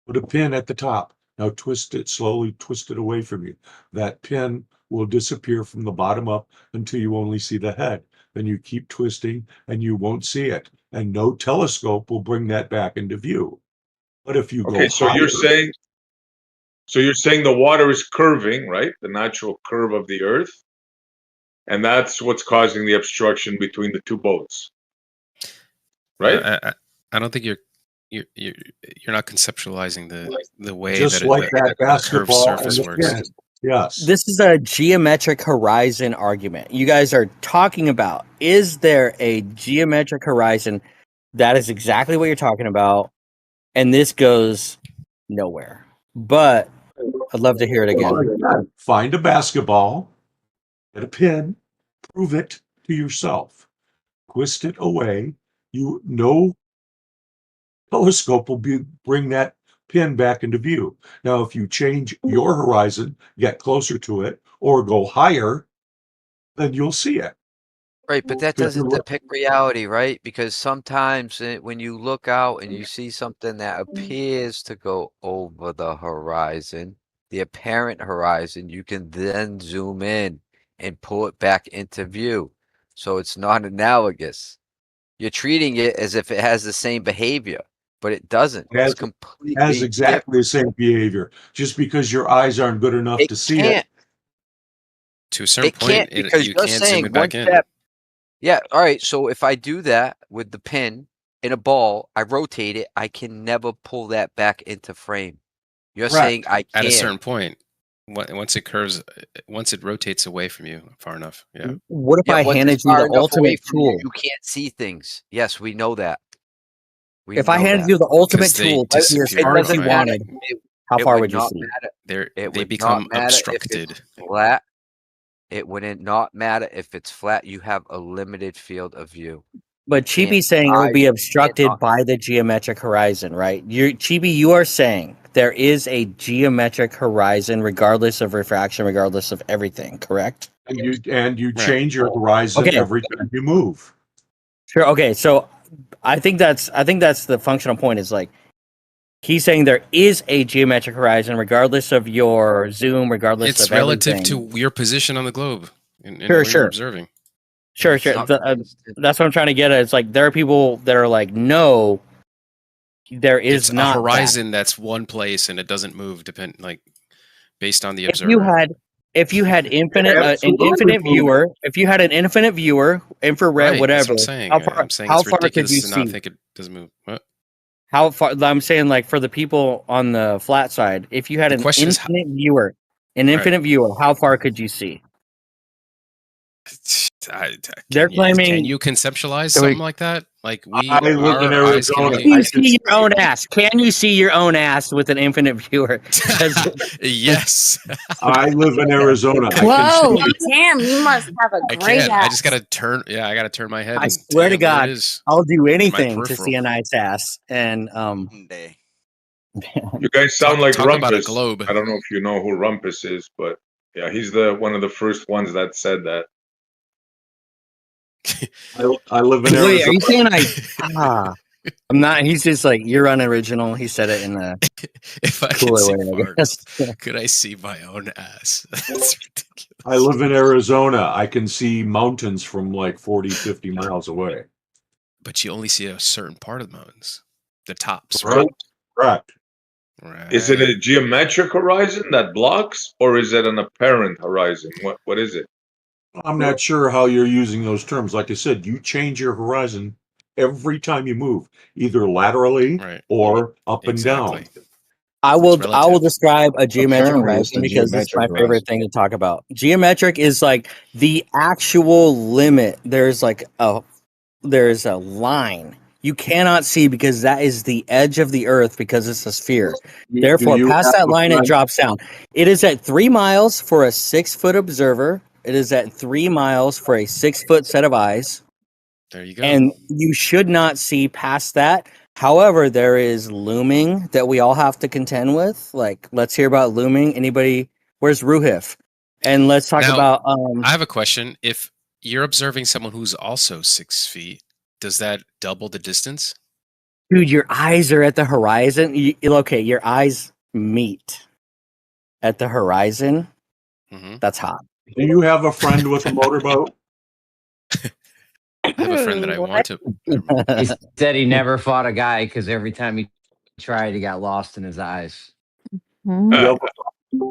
Put a pin at the top. Now twist it slowly, twist it away from you. That pin will disappear from the bottom up until you only see the head. Then you keep twisting and you won't see it. And no telescope will bring that back into view. But if you Okay, go so higher, you're saying the water is curving, right? The natural curve of the earth. And that's what's causing the obstruction between the two boats. Right? I don't think you're not conceptualizing the way just that like that the curved basketball and surface the works. pin. Yes. This is a geometric horizon argument. You guys are talking about, is there a geometric horizon? That is exactly what you're talking about. And this goes nowhere. But I'd love to hear it again. Find a basketball, get a pin, prove it to yourself. Twist it away. No telescope will bring that pin back into view. Now, if you change your horizon, get closer to it, or go higher, then you'll see it. Right, but that Because doesn't depict reality, right? Because sometimes when you look out and you see something that appears to go over the horizon, the apparent horizon, you can then zoom in and pull it back into view. So it's not analogous. You're treating it as if it has the same behavior, but it doesn't. It's completely has exactly the same behavior. Just because your eyes aren't good enough to see it. To a certain point, because you you're can't saying zoom it back in. Yeah, all right. So if I do that with the pin in a ball, I rotate it, I can never pull that back into frame. You're saying I can. At a certain point, once it rotates away from you far enough. Yeah. What if I handed you the ultimate tool? You can't see things. Yes, we know that. If I handed you the ultimate tool to see as far as you wanted, how far would you see? They become obstructed. Flat. It would not matter if it's flat. You have a limited field of view. But Chibi's saying it will be obstructed by the geometric horizon, right? Chibi, you are saying there is a geometric horizon regardless of refraction, regardless of everything, correct? And you change your horizon every time you move. Sure. Okay. So I think that's the functional point is like he's saying there is a geometric horizon regardless of your zoom, regardless of everything. It's relative to your position on the globe and sure. you're observing. Sure. That's what I'm trying to get at. It's like there are people that are like, no, there is it's not a horizon that's one place and it doesn't move based on the observer. If you had an infinite viewer, infrared, whatever, that's what I'm saying. how far could you see? Not think it doesn't move. What? How far? I'm saying, like for the people on the flat side, if you had an infinite viewer, how far could you see? They're claiming. Can you conceptualize something like that? Like I live in Arizona. Can you see your own ass? Can you see your own ass with an infinite viewer? Yes. I live in Arizona. Whoa, damn! You must have a great ass. I just gotta turn. Yeah, I gotta turn my head. I swear to God, I'll do anything to see a nice ass. And you guys sound like talk Rumpus. About a globe. I don't know if you know who Rumpus is, but yeah, he's one of the first ones that said that. I live in Arizona. Wait, are you saying I'm not. He's just like, you're unoriginal. He said it in a If I could cooler see way, I far guess. enough, could I see my own ass? That's ridiculous. I live in Arizona. I can see mountains from like 40, 50 miles away. But you only see a certain part of the mountains, the tops, Right. right? Correct. Right. Is it a geometric horizon that blocks, or is it an apparent horizon? What is it? I'm not sure how you're using those terms. Like I said, you change your horizon every time you move, either laterally Right. or up and Exactly. down. I It's will relative. describe a geometric Apparently, it's horizon the because it's my geometric favorite horizon. thing to talk about. Geometric is like the actual limit. There's a line you cannot see because that is the edge of the earth because it's a sphere. Do Therefore, you past have that a line, it friend? drops down. It is at 3 miles for a 6-foot observer. It is at 3 miles for a 6-foot set of eyes. There you go. And you should not see past that. However, there is looming that we all have to contend with. Like, let's hear about looming. Anybody? Where's Ruhif? And let's talk Now, about. I have a question. If you're observing someone who's also 6 feet, does that double the distance? Dude, your eyes are at the horizon. Okay, your eyes meet at the horizon. Hmm. That's hot. Do you have a friend with a motorboat? I have a friend that I want to. He said he never fought a guy because every time he tried, he got lost in his eyes. Do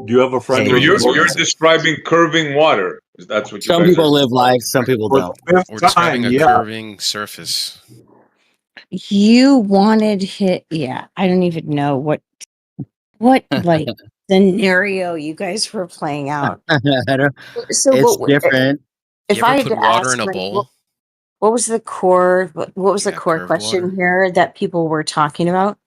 you have a friend So with a you're motorboat? describing curving water. That's what you Some guys people are. live life, some people For don't. the We're fifth describing time, a yeah. curving surface. You wanted hit. Yeah, I don't even know what like scenario you guys were playing out. I don't- So it's what? different. If You I ever had put to water ask, in a like, bowl? what was the core? What was the Yeah, core curved question water. here that people were talking about?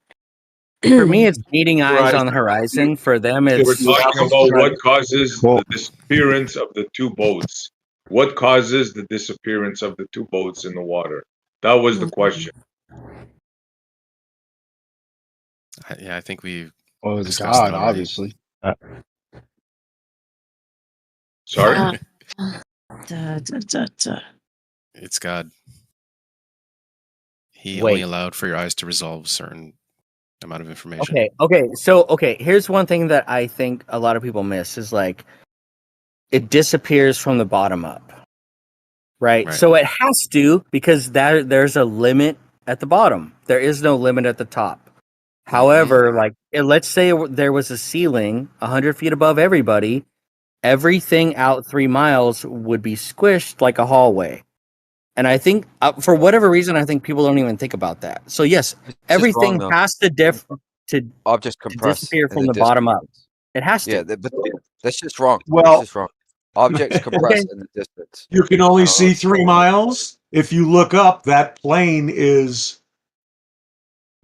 For me, it's meeting eyes Right. on the horizon. For them, We're it's talking about Right. what causes Well- the disappearance of the two boats. What causes the disappearance of the two boats in the water? That was the question. Yeah, I think we Well, it's discussed God, that already. obviously. Sorry. It's God. He Wait. only allowed for your eyes to resolve a certain amount of information. Okay. So, here's one thing that I think a lot of people miss is like it disappears from the bottom up. Right? Right. So it has to because there's a limit at the bottom. There is no limit at the top. However, like let's say there was a ceiling 100 feet above everybody, everything out 3 miles would be squished like a hallway. And I think for whatever reason, I think people don't even think about that. So yes, It's just everything wrong, though. has to Objects compress disappear in from the the bottom up. distance. It has Yeah, to. but that's just wrong. Well- That's just wrong. Objects compress Okay. in the distance. You can I only don't see know. 3 miles. If you look up, that plane is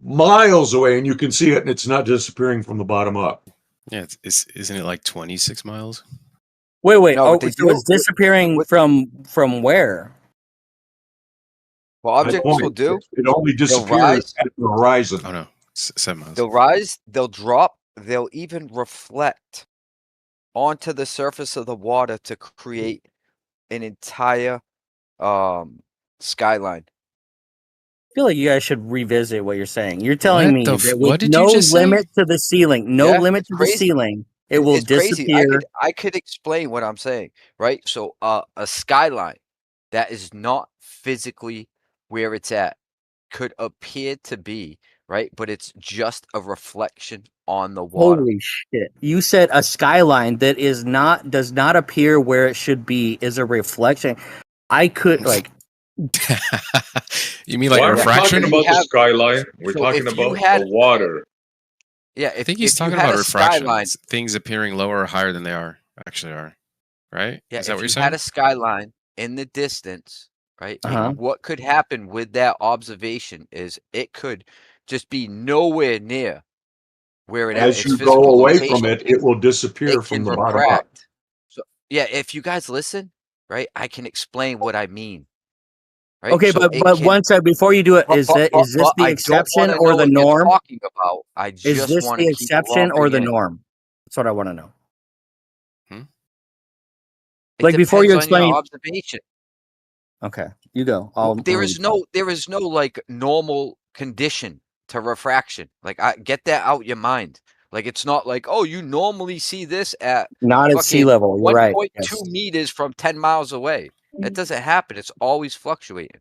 miles away and you can see it and it's not disappearing from the bottom up. Yeah, isn't it like 26 miles? Wait. No, but they So do- it's disappearing what- from where? Well, My objects point, will do. It only They'll disappears rise. at the horizon. Oh no, 7 miles. They'll rise. They'll drop. They'll even reflect onto the surface of the water to create an entire skyline. I feel like you guys should revisit what you're saying. You're telling What me the that f- with what did you no just say? limit to the ceiling, no Yeah, limit it's to the crazy. ceiling, it will It's crazy. disappear. I could explain what I'm saying, right? So a skyline that is not physically where it's at could appear to be, right? But it's just a reflection on the water. Holy shit! You said a skyline that does not appear where it should be is a reflection. I could like You mean like Why a are we refraction? talking about the have- skyline? We're so talking if you about had- the water. Yeah, I think he's talking about refractions, things appearing lower or higher than they actually are. Right? Yeah, Is that if what you you're saying? had a skyline in the distance, right? Uh-huh. What could happen with that observation is it could just be nowhere near where it As its you physical go away location. from it, it will disappear It from can the bottom up. refract. So yeah, if you guys listen, right, I can explain what I mean. Right? okay, So but it but can- one side before you do it, but- is but- this but the I don't exception wanna or know the what you're norm? talking about. I Is just this want the to keep exception or the lumping in. norm? That's what I want to know. It Like, before you depends on your explain- observation. Okay, you go. There is no like normal condition to refraction. Like, get that out your mind. Like, it's not like, oh, you normally see this at Not at sea fucking level. You're right. 1.2 Yes. meters from 10 miles away. That doesn't happen. It's always fluctuating.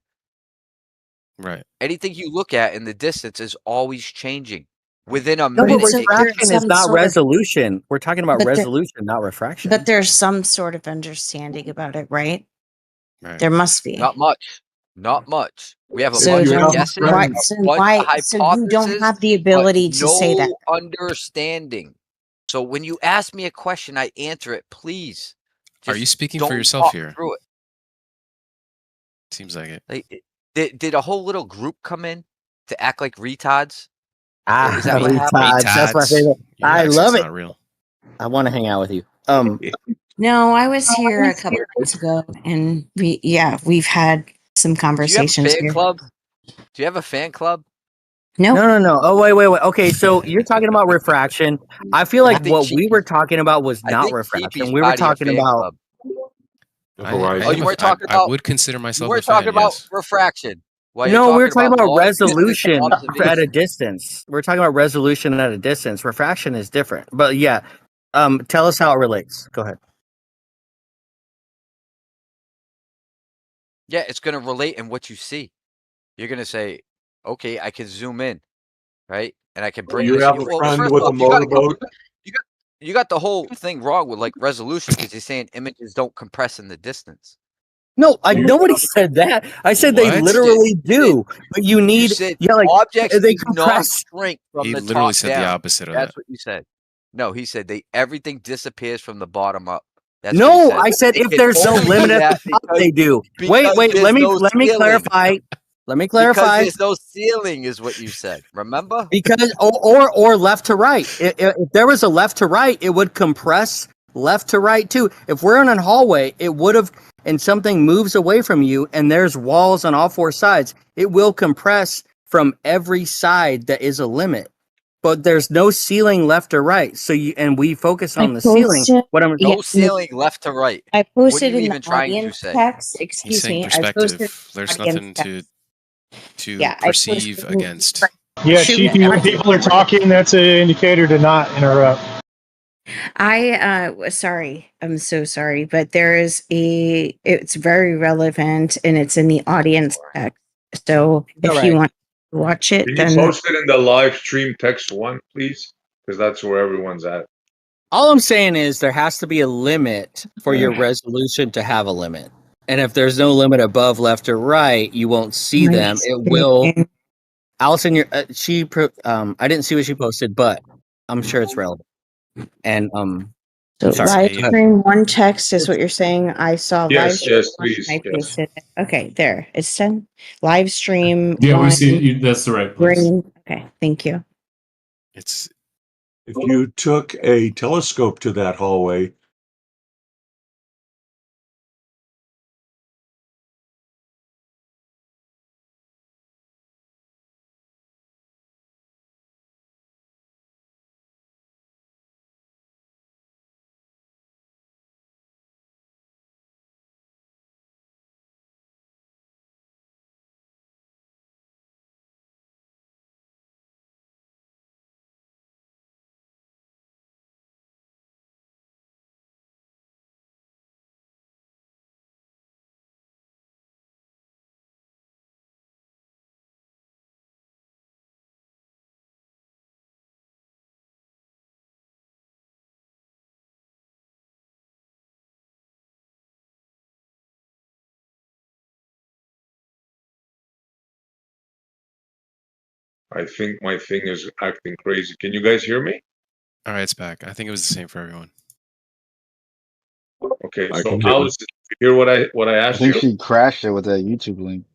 Right. Anything you look at in the distance is always changing within a No, but minute. so refraction is some not sort of- resolution. We're talking about But there- resolution, not refraction. But there's some sort of understanding about it, right? Right. There must be. Not much. Not much. We have a So bunch then of guesses, why, a so bunch why, of so you don't hypotheses, have the but ability to say that. no understanding. So when you ask me a question, I answer it. Please. Are you Just speaking for don't yourself talk here? through it. Seems like it. Like, did a whole little group come in to act like retards? Ah, Is that what happened? retards. That's my Retards. favorite. Your I love accent's it. not real. I want to hang out with you. No, I was here a couple of months ago, and we've had some Do you have a conversations fan here. club? Do you have a fan club? No, No. Oh, wait. Okay, so you're talking about refraction. I feel I like think what we were talking about was I not think refraction. CP's We were part of your talking fan about. club. Oh, you am weren't talking I about. would consider You myself weren't a fan. talking about Yes. refraction. While you're No, we were talking talking about long distance resolution at a observation. distance. We're talking about resolution at a distance. Refraction is different. But yeah, tell us how it relates. Go ahead. Yeah, it's going to relate in what you see. You're going to say, okay, I can zoom in, right? And I can bring You this. have a Well, friend first with off, a motorboat? you got the whole thing wrong with like resolution because you're saying images don't compress in the distance. No, nobody said that. I said they What? literally do, but you You need said like objects they do not compress. shrink from He the literally top said the down. opposite of That's that. what you said. No, he said everything disappears from the bottom up. That's what he No, said. I said It if can there's no only do limit at that the top, because- they do. because Wait, there's let me no ceiling. clarify. Let me Because clarify. there's no ceiling, is what you said. Remember? Because or left to right. If there was a left to right, it would compress left to right too. If we're in a hallway, it would have, and something moves away from you, and there's walls on all four sides. It will compress from every side that is a limit. But there's no ceiling left or right. So we focus on the ceiling. What I'm No ceiling left to right. I What are posted you in even the trying to audience say? text. He's Excuse saying me. I posted perspective. There's audience nothing to Yeah, I perceive posted- against. Yeah, Shoot, Chiefy, when people are talking, that's an indicator to not interrupt. Sorry, I'm so sorry, but it's very relevant and it's in the audience text. So if All you right. want to watch it, Can you then post it in the live stream text one, please? Because that's where everyone's at. All I'm saying is there has to be a limit for your resolution to have a limit. And if there's no limit above left or right, you won't see them. It will. Allison, I didn't see what she posted, but I'm sure it's relevant. And so sorry. live stream one text is what you're saying. I saw live Yes, stream yes, one, please. I Yes. pasted it. Okay, there. It's sent. Live stream Yeah, one. we see that's the right place. Green. Okay, thank you. It's If you took a telescope to that hallway, I think my thing is acting crazy. Can you guys hear me? all right. It's back. I think it was the same for everyone. Okay, I so can hear Alice, did you hear what I I asked think you? she crashed it with that YouTube link.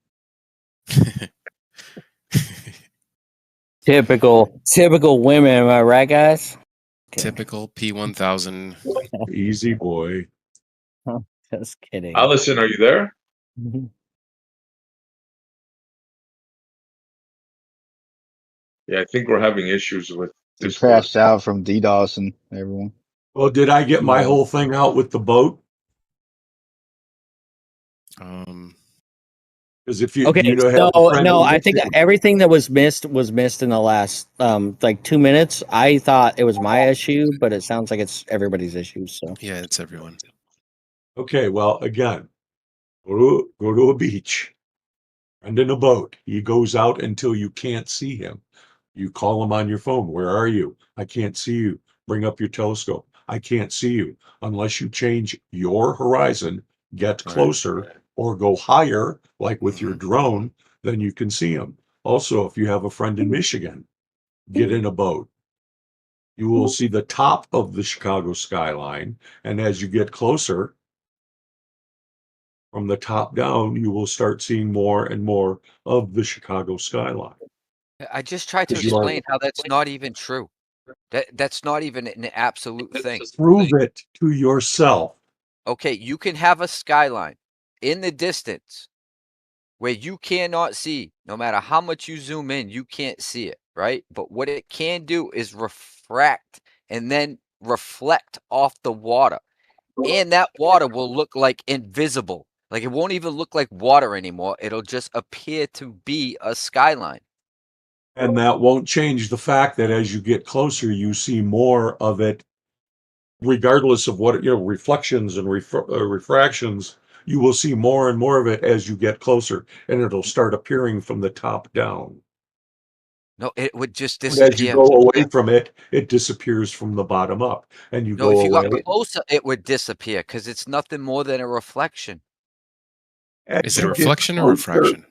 Typical women, am I right, guys? Typical P1000. easy boy. Just kidding. Allison, are you there? Yeah, I think we're having issues with She this. crashed out from DDoS and everyone. Well, did I get my whole thing out with the boat? Because if you Okay, you know have so a friend no, in I think Michigan, everything that was missed in the last like 2 minutes. I thought it was my issue, but it sounds like it's everybody's issue. So Yeah, it's everyone. okay, well, again, go to a beach and in a boat. He goes out until you can't see him. You call him on your phone. Where are you? I can't see you. Bring up your telescope. I can't see you. Unless you change your horizon, get Right. closer, or go higher, like with your Mhm. drone, then you can see him. Also, if you have a friend in Michigan, get in a boat. You will see the top of the Chicago skyline. And as you get closer, from the top down, you will start seeing more and more of the Chicago skyline. I just tried to Because you are explain how that's not even true. That's not even an absolute thing. prove it to yourself. Okay, you can have a skyline in the distance where you cannot see, no matter how much you zoom in, you can't see it, right? But what it can do is refract and then reflect off the water. And that water will look like invisible. Like it won't even look like water anymore. It'll just appear to be a skyline. And that won't change the fact that as you get closer, you see more of it, regardless of what, reflections and refractions. You will see more and more of it as you get closer, and it'll start appearing from the top down. No, it would just And as you disappear. go away from it, it disappears from the bottom up, and you No, go if you got away. closer, it would disappear because it's nothing more than a reflection. Is As it a you get reflection or closer, refraction?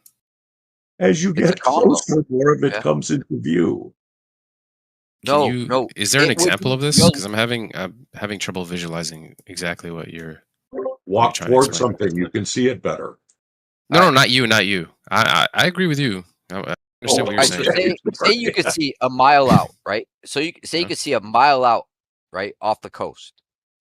as you It's a get combo. closer, more of it Yeah. comes into view. Can No, you? no. Is there an It would example be of this? your Because I'm having trouble visualizing exactly what you're Walk trying to towards explain. something, you can see it better. No, All no, right. not you, not you. I agree with you. I understand what you're All right, so saying. say you could see a mile out, right? So you say you Yeah. could see a mile out, right, off the coast,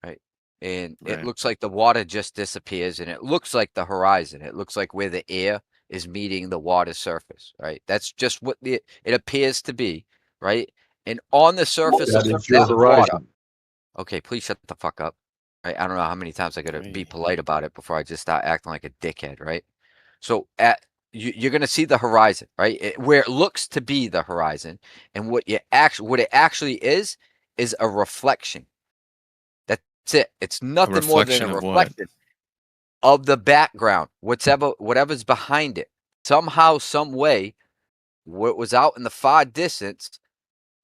right? And it Right. looks like the water just disappears, and it looks like the horizon. It looks like where the air is meeting the water surface, right? That's just what it appears to be, right? And on the surface That of is your that water, horizon. okay, please shut the fuck up. Right? I don't know how many times I gotta be Hey. polite about it before I just start acting like a dickhead, right? So you're gonna see the horizon, right? Where it looks to be the horizon, and what it actually is a reflection. That's it. It's A nothing more than a reflection of what? reflection of the background, whatever's behind it. Somehow, some way, what was out in the far distance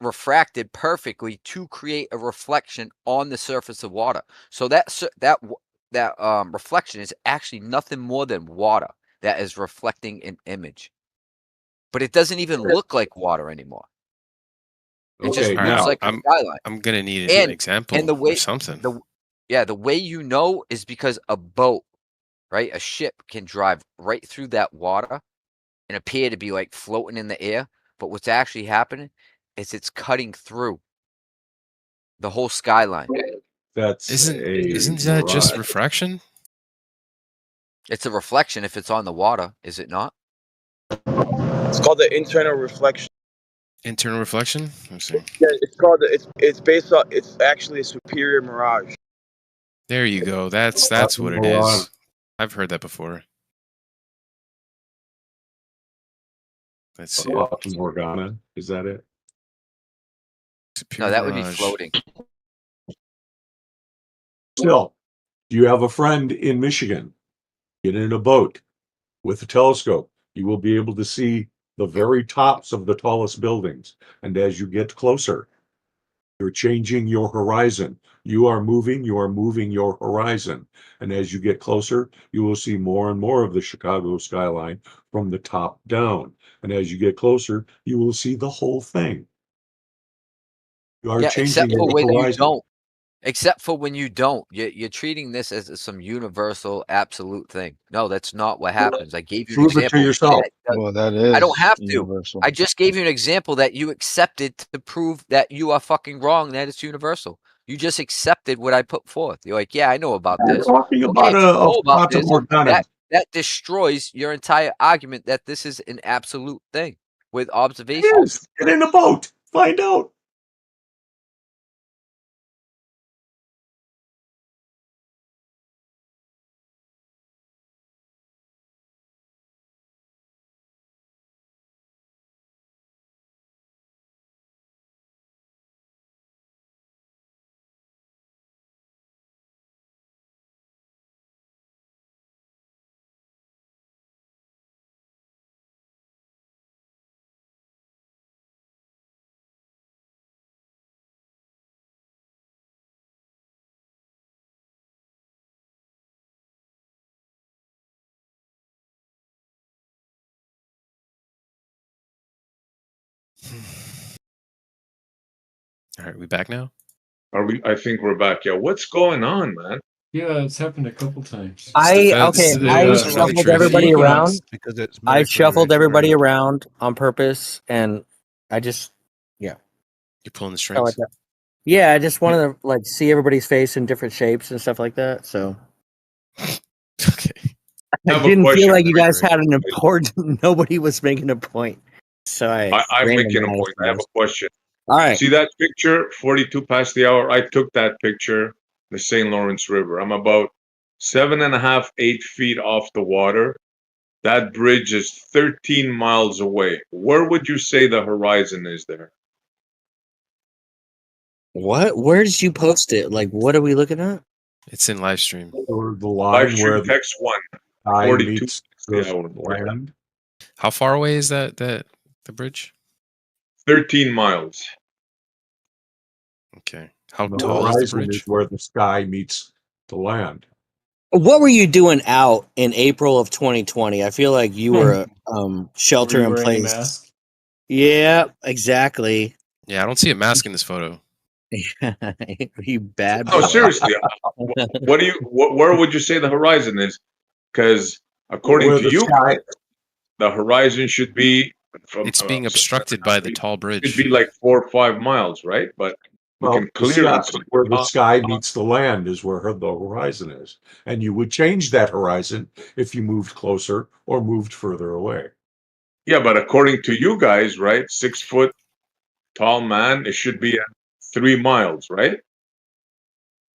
refracted perfectly to create a reflection on the surface of water. So that reflection is actually nothing more than water that is reflecting an image. But it doesn't even look like water anymore. It just Okay, All right. looks now, like a skyline. I'm gonna need an And example the or way something. the way you know is because a boat, right? A ship can drive right through that water and appear to be like floating in the air, but what's actually happening is it's cutting through the whole skyline. that's a Isn't that just mirage. refraction? It's a reflection if it's on the water, is it not? It's called the internal reflection. Internal reflection? Let's see. Yeah, it's called it's based on it's actually a superior mirage. There you go. That's That's a what it mirage. is. I've heard that before. Let's see. Morgana. Is that it? No, Superior that would be mirage. floating. Still, do you have a friend in Michigan? Get in a boat with a telescope. You will be able to see the very tops of the tallest buildings. And as you get closer, you're changing your horizon. You are moving your horizon. And as you get closer, you will see more and more of the Chicago skyline from the top down. And as you get closer, you will see the whole thing. You are Yeah, changing your horizon. except for when you don't. You're treating this as some universal absolute thing. No, that's not what happens. I gave you an Prove it to example. yourself. Well, that I don't is have to. universal. I just gave you an example that you accepted to prove that you are fucking wrong, that it's universal. You just accepted what I put forth. You're like, yeah, I know about You're this. talking Okay, about if you a know about Fata this, Morgana. that destroys your entire argument that this is an absolute thing with It observation. is. Get in a boat. Find out. All right, we back now? Are we? I think we're back. Yeah. What's going on, man? Yeah, it's happened a couple times. I Yeah, shuffled everybody around. because it's I medically shuffled everybody registered. around on purpose, and I just You're pulling the felt like strings. that. Yeah, I just wanted to like see everybody's face in different shapes and stuff like that. So Okay. I I have a didn't feel question like you for you. guys had an important. Nobody was making a point, so I'm making a randomized point. I have a those. question. All right. See that picture, 42 past the hour? I took that picture, the St. Lawrence River. I'm about 7.5, 8 feet off the water. That bridge is 13 miles away. Where would you say the horizon is there? What? Where did you post it? Like, what are we looking at? It's in live stream. Or the Live line where stream the text 1, sky 42 meets past the the hour. land. How far away is that the bridge? 13 miles. Okay. How The tall is the horizon bridge? is where the sky meets the land. What were you doing out in April of 2020? I feel like you were shelter in place. Yeah, exactly. Yeah, I don't see a mask in this photo. You bad No, boy. seriously. What do you? Where would you say the horizon is? Because according Where to the you, sky, the horizon should be from. It's being obstructed by the tall Should bridge. be like 4 or 5 miles, right? But we well, can the sky, clearly see. where the sky meets the land is where the horizon is. And you would change that horizon if you moved closer or moved further away. Yeah, but according to you guys, right? 6 foot tall man, it should be at 3 miles, right?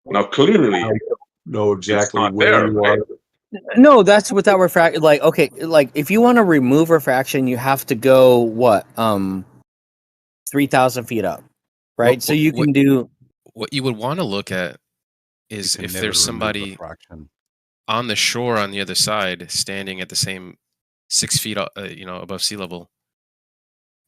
Now clearly, I don't know it's exactly not where there, you right? are. No, that's without refraction. Like, okay, like if you want to remove refraction, you have to go what 3,000 feet up, right? So you can do. What you would want to look at is can if never there's remove somebody refraction. on the shore on the other side standing at the same 6 feet, above sea level.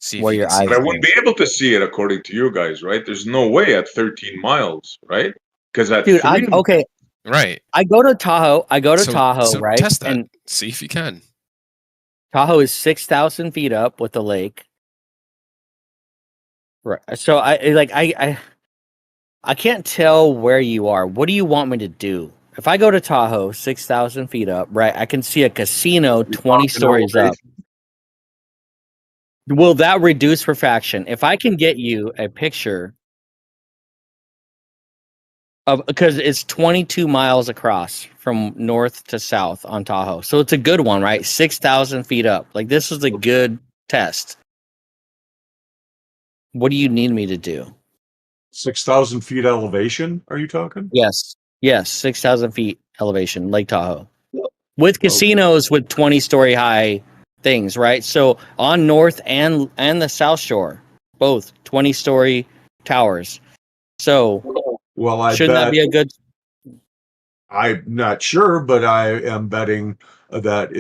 See Where if you your can see But I eyes it. wouldn't be able to see it according to you guys, right? There's no way at 13 miles, right? Because at Dude, 3, okay. Right. I go to Tahoe. So Right, test that. and See if you can. Tahoe is 6,000 feet up with the lake. Right. So I can't tell where you are. What do you want me to do? If I go to Tahoe, 6,000 feet up, right, I can see a casino 20 stories up. Will that reduce refraction? If I can get you a picture of, because it's 22 miles across from north to south on Tahoe. So it's a good one, right? 6,000 feet up. Like, this is a good test. What do you need me to do? 6,000 feet elevation, are you talking? Yes. Yes, 6,000 feet elevation, Lake Tahoe. With casinos with 20-story high things, right? So on north and the south shore, both 20-story towers. So Well, I shouldn't that bet be a good? I'm not sure, but I am betting that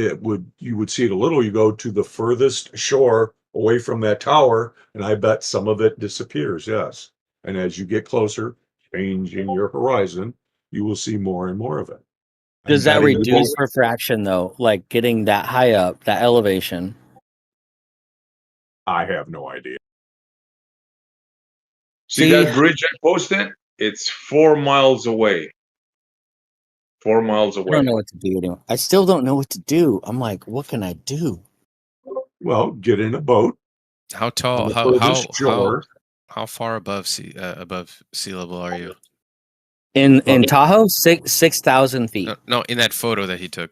you would see it a little. You go to the furthest shore away from that tower, and I bet some of it disappears, yes. And as you get closer, changing your horizon, you will see more and more of it. I'm Does that betting reduce refraction though? Like getting that high up, that elevation? I have no idea. see that bridge I posted? It's 4 miles away. 4 miles I away. don't know what to do anymore. I still don't know what to do. I'm like, what can I do? Well, get in a boat. How tall? the furthest shore. How far above sea level are you? In Tahoe, 6,000 feet. No, in that photo that he took.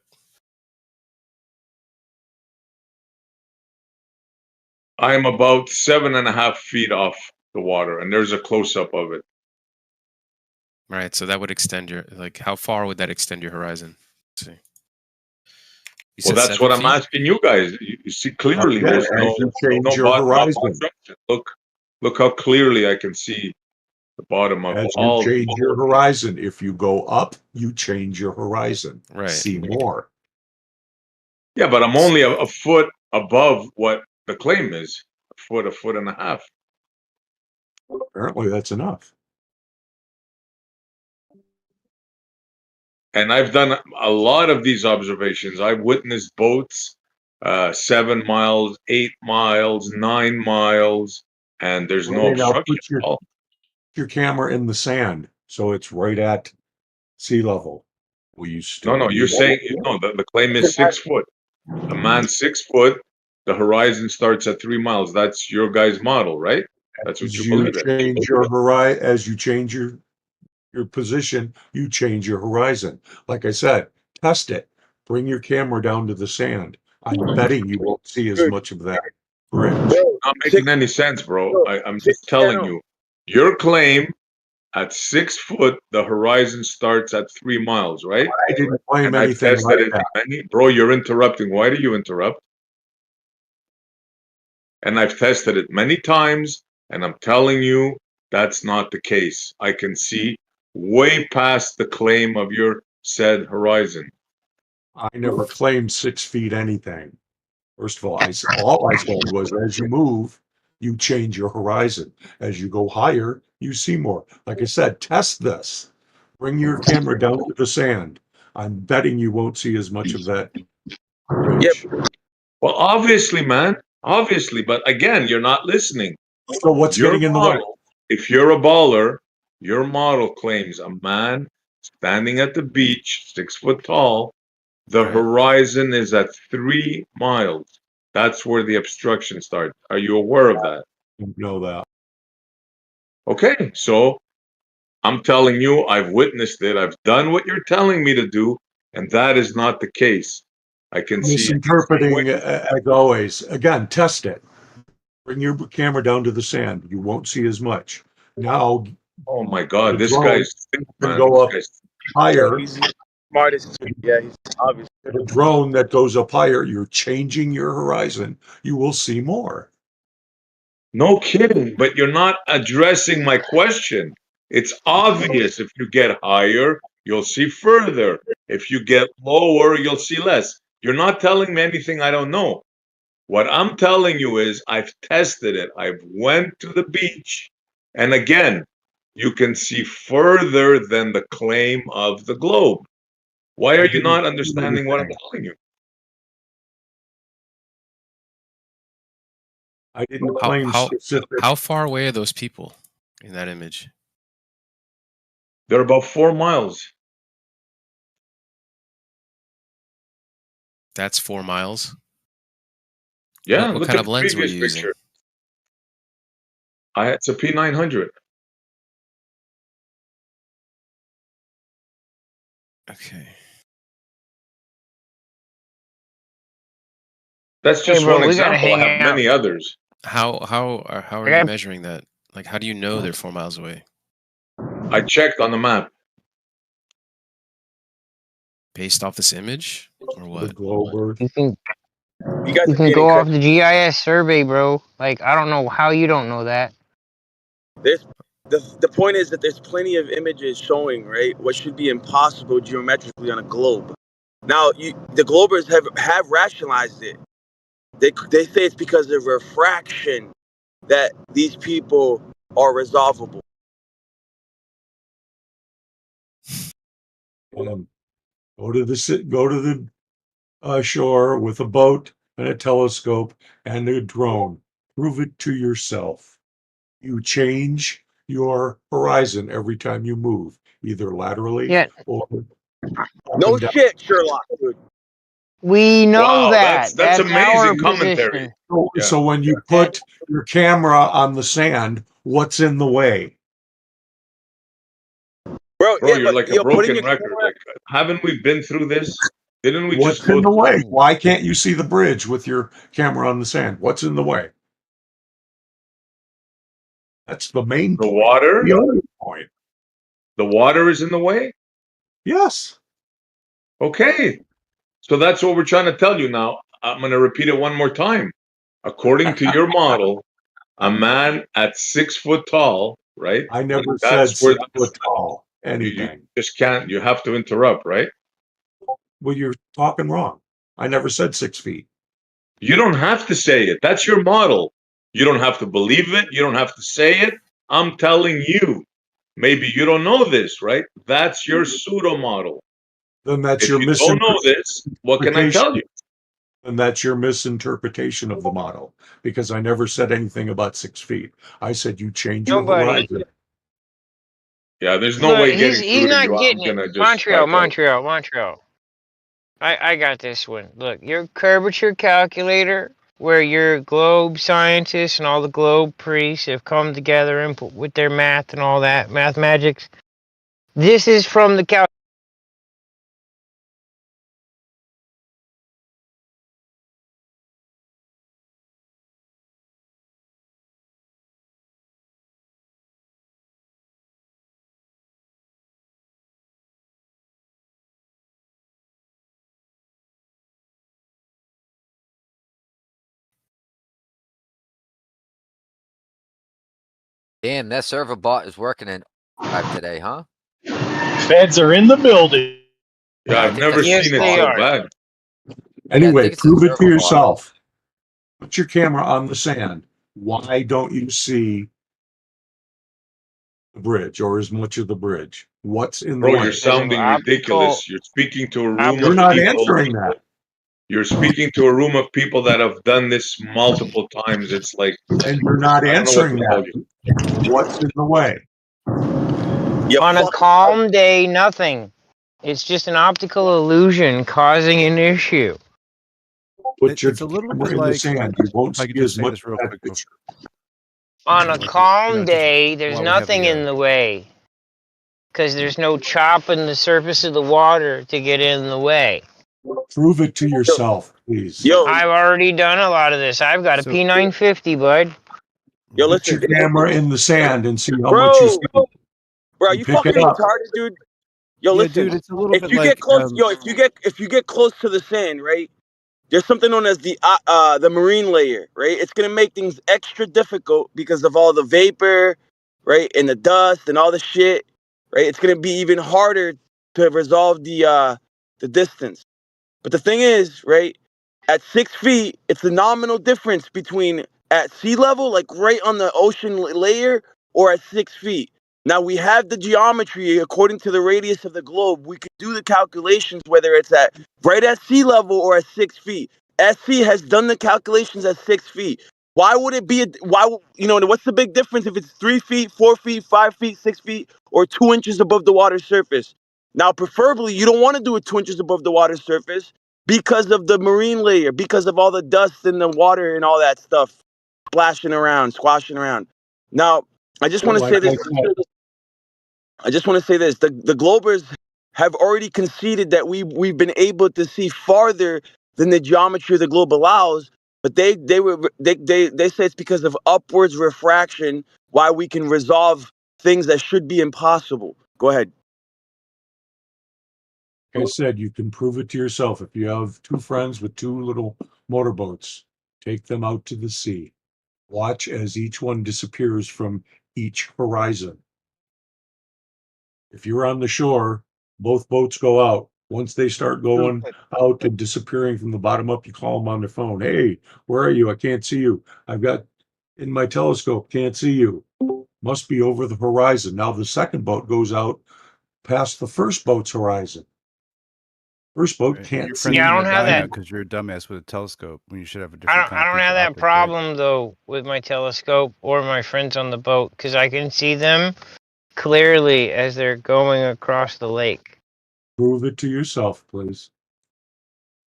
I'm about 7.5 feet off the water, and there's a close up of it. Right, so that would extend your how far would that extend your horizon? Let's see. You Well, said that's what 7 I'm feet? asking you guys. You see clearly, Okay, there's as no you change your bottom up horizon. obstruction. Look how clearly I can see the bottom of As you all. change your horizon, if you go up, you change your horizon. Right. See more. Yeah, but I'm only a foot above what the claim is. A foot and a half. Apparently, that's enough. And I've done a lot of these observations. I've witnessed boats 7 miles, 8 miles, 9 miles, and there's no Okay, now obstruction put at all. your camera in the sand, so it's right at sea level. Will you still? No, you're saying no. The claim is 6 foot. A man 6 foot. The horizon starts at 3 miles. That's your guy's model, right? That's what As you you believe in. change your horizon, as you change your position, you change your horizon. Like I said, test it. Bring your camera down to the sand. I'm betting you won't see as much of that bridge. Not making any sense, bro. I'm just telling you. Your claim at 6 foot, the horizon starts at 3 miles, right? I didn't claim And I've anything tested like it that. many. Bro, you're interrupting. Why do you interrupt? And I've tested it many times, and I'm telling you that's not the case. I can see way past the claim of your said horizon. I never claimed 6 feet anything. First of all, all I said was as you move, you change your horizon. As you go higher, you see more. Like I said, test this. Bring your camera down to the sand. I'm betting you won't see as much of that bridge. Well, obviously, man. Obviously, but again, you're not listening. So what's Your getting in the way? model, if you're a baller, your model claims a man standing at the beach, 6 foot tall. The horizon is at 3 miles. That's where the obstruction starts. Are you aware of that? I know that. Okay, so I'm telling you, I've witnessed it. I've done what you're telling me to do, and that is not the case. I can see Misinterpreting as always. Again, test it. Bring your camera down to the sand. You won't see as much. Now, oh my God, the this drone guy's thick, can man. go up This guy's higher. He's smartest. Yeah, he's obvious. The drone that goes up higher, you're changing your horizon. You will see more. no kidding, but you're not addressing my question. It's obvious if you get higher, you'll see further. If you get lower, you'll see less. You're not telling me anything I don't know. What I'm telling you is I've tested it. I've went to the beach, and again, you can see further than the claim of the globe. Why are you not understanding what I'm telling you? I didn't claim specific. How far away are those people in that image? They're about 4 miles. That's 4 miles. Yeah, What look kind at of the lens were previous you using? picture. It's a P900. Okay. That's just bro, one we gotta example. I hang have many others. How are you measuring that? Like, how do you know they're 4 miles away? I checked on the map. Based off this image or what? You can You guys you are can getting go off crazy. the GIS survey, bro. Like I don't know how you don't know that. There's the point is that there's plenty of images showing, right, what should be impossible geometrically on a globe. Now, the globers have rationalized it. They say it's because of refraction that these people are resolvable. Go to the shore with a boat and a telescope and a drone. Prove it to yourself. You change your horizon every time you move, either laterally or No shit, Sherlock, dude. We know Wow, that. that's our amazing commentary. position. So when you put your camera on the sand, what's in the way? Bro, You're like a broken record. Like, haven't we been through this? Didn't we What's just go in the way? through? Why can't you see the bridge with your camera on the sand? What's in the way? That's the main The point. water? The only point. The water is in the way? Yes. Okay. So that's what we're trying to tell you now. I'm going to repeat it one more time. According to your model, a man at 6 foot tall, right? I never That's said where 6 foot tall. you Anything. just can't. You have to interrupt, right? Well, you're talking wrong. I never said 6 feet. You don't have to say it. That's your model. You don't have to believe it. You don't have to say it. I'm telling you. Maybe you don't know this, right? That's your pseudo model. Then that's If your you don't know this, what can I tell you? And that's your misinterpretation of the model, because I never said anything about 6 feet. I said you change your Nobody. horizon. Yeah, there's no Look, way he's getting through to not you. I'm getting it. gonna just Montreal, back out. Montreal. I got this one. Look, your curvature calculator, where your globe scientists and all the globe priests have come together and put with their math and all that, math magics. This is from the cal. Damn, that server bot is working in today, huh? Feds are in the building. Yeah, I I've think never that's Yes, seen it they so are. bad. Anyway, it's a prove it to server bot. yourself. Put your camera on the sand. Why don't you see the bridge or as much of the bridge? What's in the Bro, way? you're sounding ridiculous. You're speaking to a room You're of not people. answering that. You're speaking to a room of people that have done this multiple times. It's like, And you're not I don't know what answering to tell that. you. What's in the way? On a calm day, nothing. It's just an optical illusion causing an issue. Put your It's a little camera bit in the like, sand. You won't if I see could just as say much this of real that quick, picture. On a like, calm just day, there's while we have nothing the, in the way. Because there's no chopping the surface of the water to get in the way. Prove it to yourself, please. I've already done a lot of this. I've got a So- P950, bud. Yo, Put listen, your camera in the sand and see how bro, much you see. bro, You you pick fucking it up. retarded, dude. Yo, Yeah, listen. dude, it's a little If bit you like, get close, if you get close to the sand, right? There's something known as the marine layer, right? It's gonna make things extra difficult because of all the vapor, right, and the dust and all the shit, right? It's gonna be even harder to resolve the distance. But the thing is, right, at 6 feet, it's the nominal difference between at sea level, like right on the ocean layer, or at 6 feet. Now we have the geometry according to the radius of the globe. We could do the calculations whether it's at right at sea level or at 6 feet. SC has done the calculations at 6 feet. Why would it be? What's the big difference if it's 3 feet, 4 feet, 5 feet, 6 feet, or 2 inches above the water surface? Now, preferably, you don't want to do it 2 inches above the water surface because of the marine layer, because of all the dust in the water and all that stuff splashing around, squashing around. Now, I just want to say this. I just want to say this. The Globers have already conceded that we've been able to see farther than the geometry of the globe allows, but they say it's because of upwards refraction why we can resolve things that should be impossible. Go ahead. Like I said, you can prove it to yourself. If you have two friends with two little motorboats, take them out to the sea. Watch as each one disappears from each horizon. If you're on the shore, both boats go out. Once they start going out and disappearing from the bottom up, you call them on their phone. Hey, where are you? I can't see you. I've got in my telescope, can't see you. Must be over the horizon. Now the second boat goes out past the first boat's horizon. First boat your can't see. friends Yeah, I are don't gonna have die now that. because you're a dumbass with a telescope when you should have a I different don't, kind I of don't have picture that optic, right? problem though with my telescope or my friends on the boat because I can see them clearly as they're going across the lake. Prove it to yourself, please.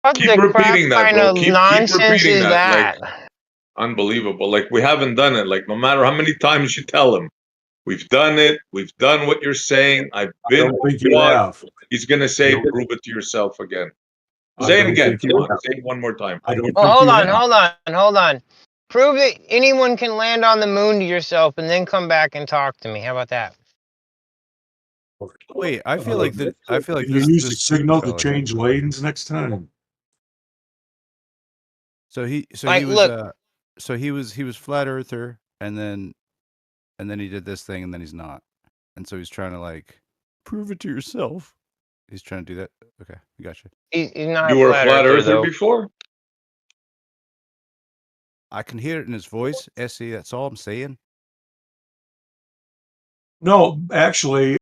What Keep the crap repeating that, kind bro. of Keep nonsense repeating is that. Like, that? unbelievable. Like, we haven't done it. Like, no matter how many times you tell him, we've done it. We've done what you're saying. I've I been don't think you what have. he's gonna say. Prove it to yourself again. I Say it don't again. think Come you on. have. Say it one more time. I don't Well, think hold you on, have. hold on. Prove that anyone can land on the moon to yourself and then come back and talk to me. How about that? Wait, I feel like that. I feel like Can you this use the this signal to fella here. change lanes next time? So he Like, was look. so he was flat earther, and then he did this thing, and then he's not, and so he's trying to like prove it to yourself. He's trying to do that. Okay, I got you. He's not You a were a flat flat earther, earther though. before? I can hear it in his voice. SE, that's all I'm saying. No, actually,